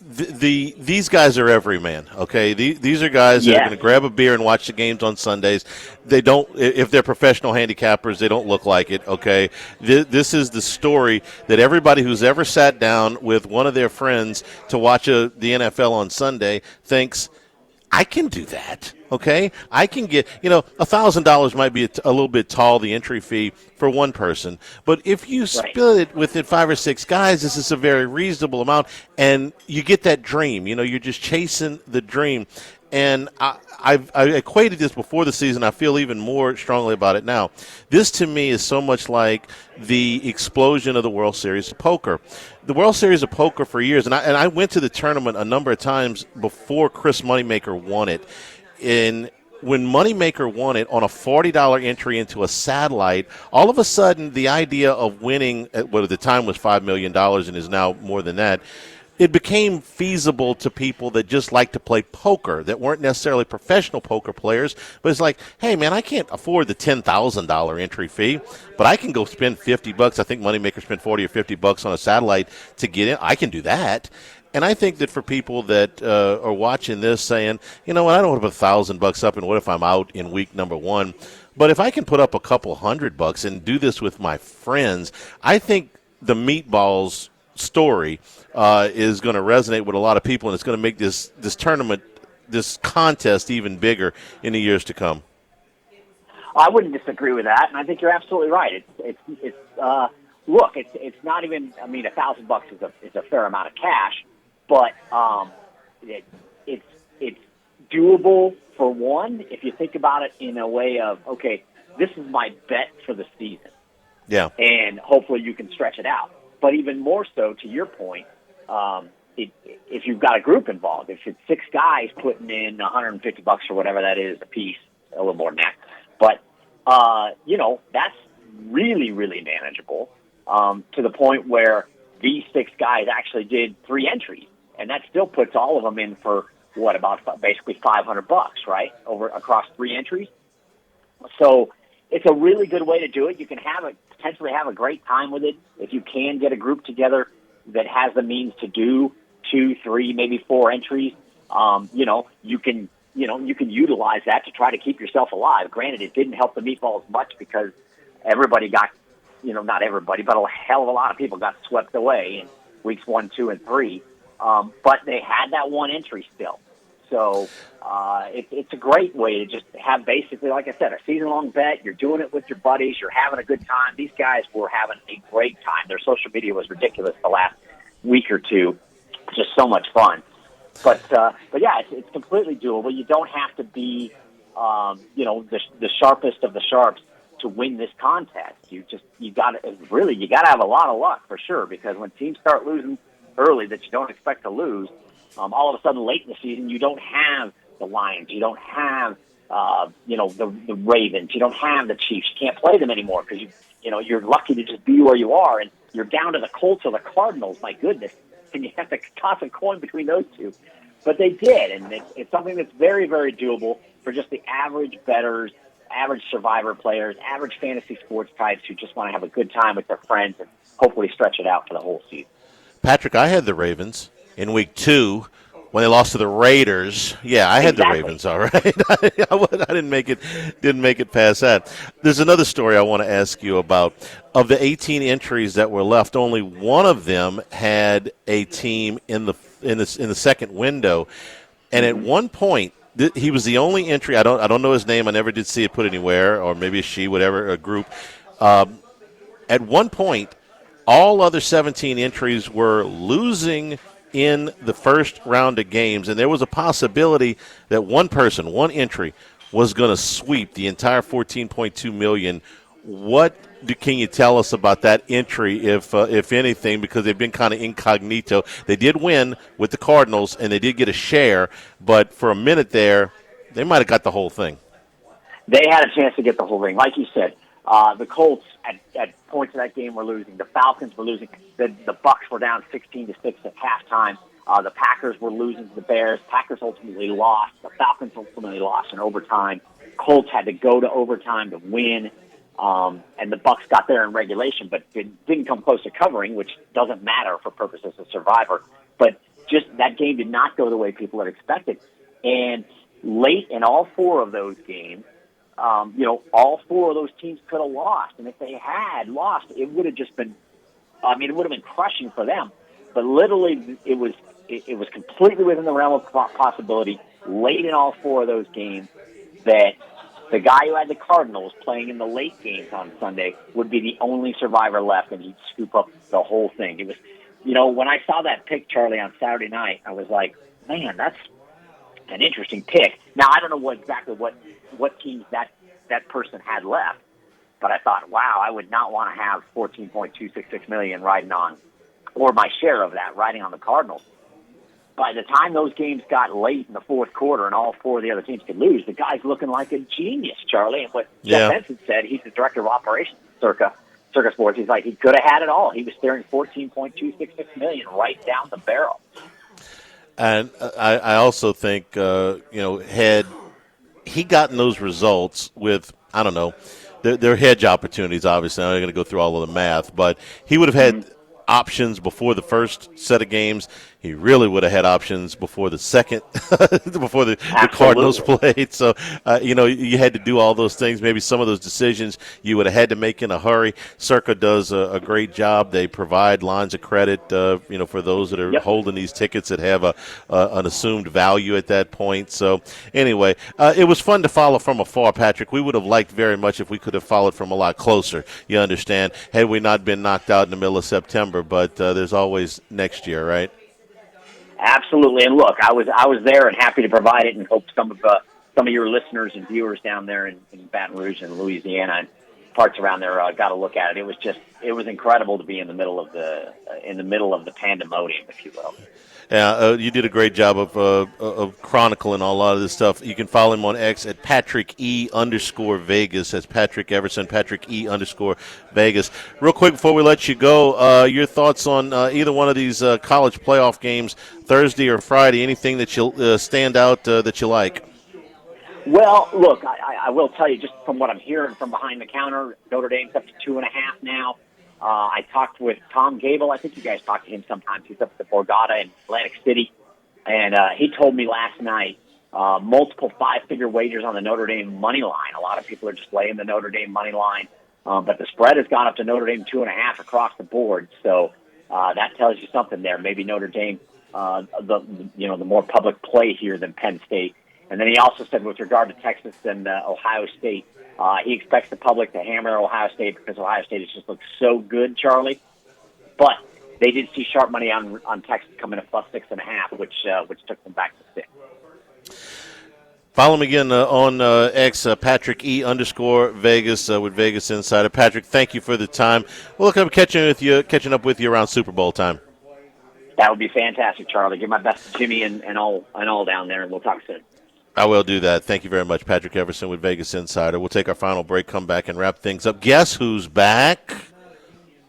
these guys are everyman. Okay, these are guys that are going to grab a beer and watch the games on Sundays. They don't, if they're professional handicappers, they don't look like it. Okay, this is the story that everybody who's ever sat down with one of their friends to watch the NFL on Sunday thinks, I can do that. Okay, I can get, $1,000 might be a little bit tall, the entry fee for one person, but if you split it with 5 or 6 guys, this is a very reasonable amount, and you get that dream. You're just chasing the dream. And I equated this before the season. I feel even more strongly about it now. This, to me, is so much like the explosion of the World Series of Poker. The World Series of Poker for years, and I went to the tournament a number of times before Chris Moneymaker won it. And when Moneymaker won it on a $40 entry into a satellite, all of a sudden the idea of winning, what at the time was $5 million and is now more than that, it became feasible to people that just like to play poker, that weren't necessarily professional poker players. But it's like, hey, man, I can't afford the $10,000 entry fee, but I can go spend $50. I think Moneymaker spent $40 or $50 on a satellite to get in. I can do that. And I think that for people that are watching this saying, you know what, I don't want to put $1,000 up, and what if I'm out in week number 1? But if I can put up a couple $100 and do this with my friends, I think the Meatballs story is going to resonate with a lot of people, and it's going to make this tournament, this contest, even bigger in the years to come. I wouldn't disagree with that, and I think you're absolutely right. Look, it's not even. I mean, $1,000 is a fair amount of cash, but it's doable for one if you think about it in a way of, okay, this is my bet for the season. Yeah, and hopefully you can stretch it out. But even more so, to your point, if you've got a group involved, if it's 6 guys putting in $150 or whatever that is a piece, a little more than that, but that's really, really manageable to the point where these 6 guys actually did 3 entries, and that still puts all of them in for about basically $500, right, over across 3 entries. So it's a really good way to do it. You can potentially have a great time with it if you can get a group together that has the means to do 2, 3, maybe 4 entries. You can utilize that to try to keep yourself alive. Granted, it didn't help the meatballs much because everybody got, not everybody, but a hell of a lot of people got swept away in weeks 1, 2, and 3. But they had that 1 entry still. So it's a great way to just have basically, like I said, a season-long bet. You're doing it with your buddies. You're having a good time. These guys were having a great time. Their social media was ridiculous the last week or two. Just so much fun. But yeah, it's completely doable. You don't have to be, the sharpest of the sharps to win this contest. You got to have a lot of luck for sure, because when teams start losing early that you don't expect to lose, all of a sudden late in the season you don't have the Lions, you don't have the Ravens, you don't have the Chiefs. You can't play them anymore because you're lucky to just be where you are, and you're down to the Colts or the Cardinals. My goodness, and you have to toss a coin between those two. But they did, and it's something that's very, very doable for just the average bettors, average survivor players, average fantasy sports types who just want to have a good time with their friends and hopefully stretch it out for the whole season. Patrick, I had the Ravens in week 2 when they lost to the Raiders. Yeah, I had the Ravens, all right. I didn't make it past that. There's another story I want to ask you about. Of the 18 entries that were left, only one of them had a team in the second window, and at one point he was the only entry. I don't know his name. I never did see it put anywhere, or maybe a she, whatever, a group. At one point, all other 17 entries were losing in the first round of games, and there was a possibility that one entry, was going to sweep the entire $14.2 million. What can you tell us about that entry, if anything, because they've been kind of incognito? They did win with the Cardinals, and they did get a share, but for a minute there, they might have got the whole thing. They had a chance to get the whole thing. Like you said, the Colts at points of that game were losing. The Falcons were losing. The Bucks were down 16-6 at halftime. The Packers were losing to the Bears. Packers ultimately lost. The Falcons ultimately lost in overtime. Colts had to go to overtime to win. And the Bucks got there in regulation, but didn't come close to covering, which doesn't matter for purposes of Survivor. But just that game did not go the way people had expected. And late in all 4 of those games, all 4 of those teams could have lost. And if they had lost, it would have just been, it would have been crushing for them. But literally, it was completely within the realm of possibility late in all 4 of those games that the guy who had the Cardinals playing in the late games on Sunday would be the only survivor left, and he'd scoop up the whole thing. It was, when I saw that pick, Charlie, on Saturday night, I was like, man, that's an interesting pick. Now, I don't know exactly what teams that person had left, but I thought, wow, I would not want to have $14.266 million riding on, or my share of that riding on the Cardinals. By the time those games got late in the fourth quarter and all 4 of the other teams could lose, the guy's looking like a genius, Charlie. And what Jeff Benson said, he's the director of operations at Circa Sports. He's like, he could have had it all. He was staring $14.266 million right down the barrel. And I also think, had he gotten those results with, I don't know, their hedge opportunities, obviously. I'm not going to go through all of the math, but he would have had options before the first set of games. He really would have had options before the second, before the Cardinals played. So, you had to do all those things. Maybe some of those decisions you would have had to make in a hurry. Circa does a great job. They provide lines of credit, for those that are holding these tickets that have an assumed value at that point. So, anyway, it was fun to follow from afar, Patrick. We would have liked very much if we could have followed from a lot closer, you understand, had we not been knocked out in the middle of September. But there's always next year, right? Absolutely, and look, I was there and happy to provide it, and hope some of your listeners and viewers down there in Baton Rouge and Louisiana parts around there got to look at it. It was incredible to be in the middle of the pandemonium, if you will. Yeah, you did a great job of chronicling a lot of this stuff. You can follow him on X at @PatrickE_Vegas. That's Patrick Everson, PatrickE_Vegas. Real quick before we let you go, your thoughts on either one of these college playoff games, Thursday or Friday? Anything that you'll stand out that you like? Well, look, I will tell you, just from what I'm hearing from behind the counter, Notre Dame's up to 2.5 now. I talked with Tom Gable. I think you guys talk to him sometimes. He's up at the Borgata in Atlantic City. And he told me last night multiple five-figure wagers on the Notre Dame money line. A lot of people are just laying the Notre Dame money line. But the spread has gone up to Notre Dame 2.5 across the board. So that tells you something there. Maybe Notre Dame, the more public play here than Penn State. And then he also said with regard to Texas and Ohio State, he expects the public to hammer Ohio State because Ohio State has just looked so good, Charlie. But they did see sharp money on Texas coming at plus 6.5, which took them back to 6. Follow him again on X, @PatrickE_Vegas with Vegas Insider. Patrick, thank you for the time. We'll look up catching up with you around Super Bowl time. That would be fantastic, Charlie. Give my best to Jimmy and all down there, and we'll talk soon. I will do that. Thank you very much, Patrick Everson with Vegas Insider. We'll take our final break, come back, and wrap things up. Guess who's back?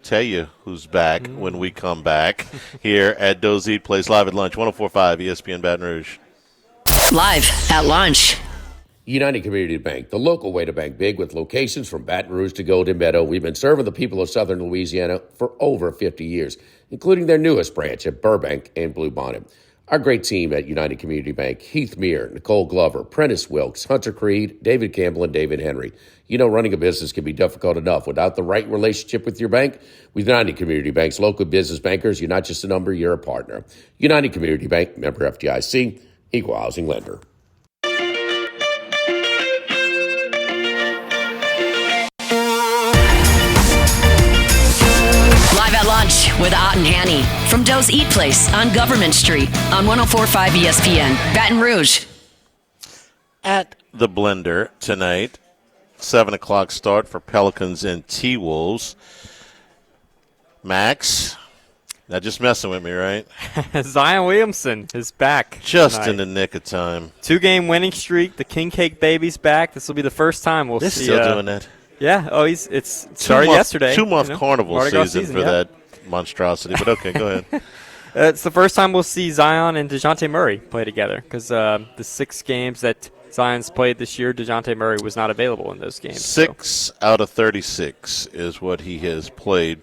Tell you who's back when we come back here at Doe's Eat Place, live at lunch, 104.5 ESPN Baton Rouge. Live at lunch. United Community Bank, the local way to bank big with locations from Baton Rouge to Golden Meadow. We've been serving the people of Southern Louisiana for over 50 years, including their newest branch at Burbank and Bluebonnet. Our great team at United Community Bank, Heath Meir, Nicole Glover, Prentice Wilkes, Hunter Creed, David Campbell, and David Henry. You know, running a business can be difficult enough without the right relationship with your bank. With United Community Bank's local business bankers, you're not just a number, you're a partner. United Community Bank, member FDIC, equal housing lender. Live at lunch with Ott and Hanny from Doe's Eat Place on Government Street on 104.5 ESPN, Baton Rouge. At the Blender tonight, 7 o'clock start for Pelicans and T-Wolves. Max, not just messing with me, right? Zion Williamson is back. Just tonight. In the nick of time. 2-game winning streak. The King Cake Baby's back. This will be the first time we'll They're see. Still doing that. Yeah. Oh, it's started yesterday. 2-month carnival season for yeah. that monstrosity. But okay, go ahead. It's the first time we'll see Zion and DeJounte Murray play together because the 6 games that Zion's played this year, DeJounte Murray was not available in those games. 6 out of 36 is what he has played.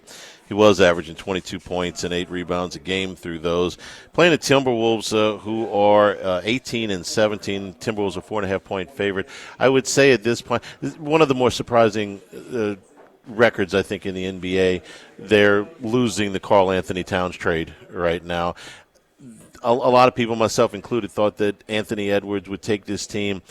He was averaging 22 points and 8 rebounds a game through those. Playing the Timberwolves, who are 18 and 17. Timberwolves a 4.5-point favorite. I would say at this point, one of the more surprising records, I think, in the NBA. They're losing the Karl Anthony Towns trade right now. A lot of people, myself included, thought that Anthony Edwards would take this team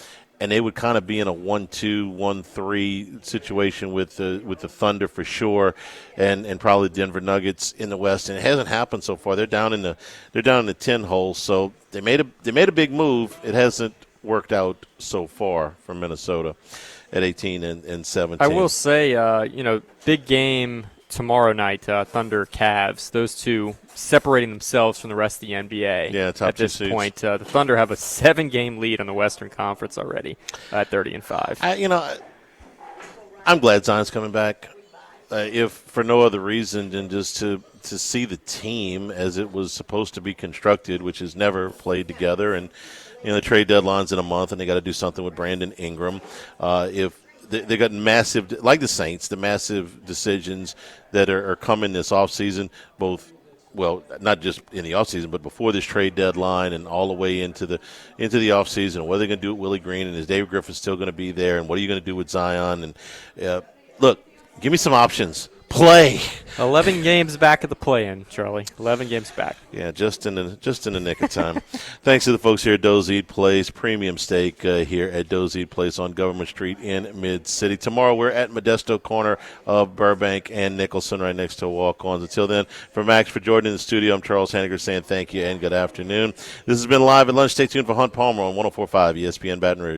and they would kind of be in a 1-2, 1-3 situation with the Thunder for sure, and probably Denver Nuggets in the West. And it hasn't happened so far. They're down in the 10 hole. So they made a big move. It hasn't worked out so far for Minnesota at 18 and 17. I will say, big game tomorrow night, Thunder Cavs. Those two separating themselves from the rest of the NBA. Yeah, top at this two point, the Thunder have a 7-game lead on the Western Conference already at 30-5. I'm glad Zion's coming back, if for no other reason than just to see the team as it was supposed to be constructed, which has never played together. And the trade deadline's in a month, and they got to do something with Brandon Ingram. If they got massive, like the Saints, the massive decisions that are coming this offseason, both. Well, not just in the offseason, but before this trade deadline and all the way into the offseason. What are they going to do with Willie Green, and is David Griffin still going to be there, and what are you going to do with Zion? And look, give me some options. Play. 11 games back at the play-in, Charlie. 11 games back. Yeah, just in the nick of time. Thanks to the folks here at Doe's Eat Place, premium steak here at Doe's Eat Place on Government Street in Mid-City. Tomorrow we're at Modesto corner of Burbank and Nicholson, right next to Walk-Ons. Until then, for Max, for Jordan in the studio, I'm Charles Hanniger saying thank you and good afternoon. This has been Live at Lunch. Stay tuned for Hunt Palmer on 104.5 ESPN Baton Rouge.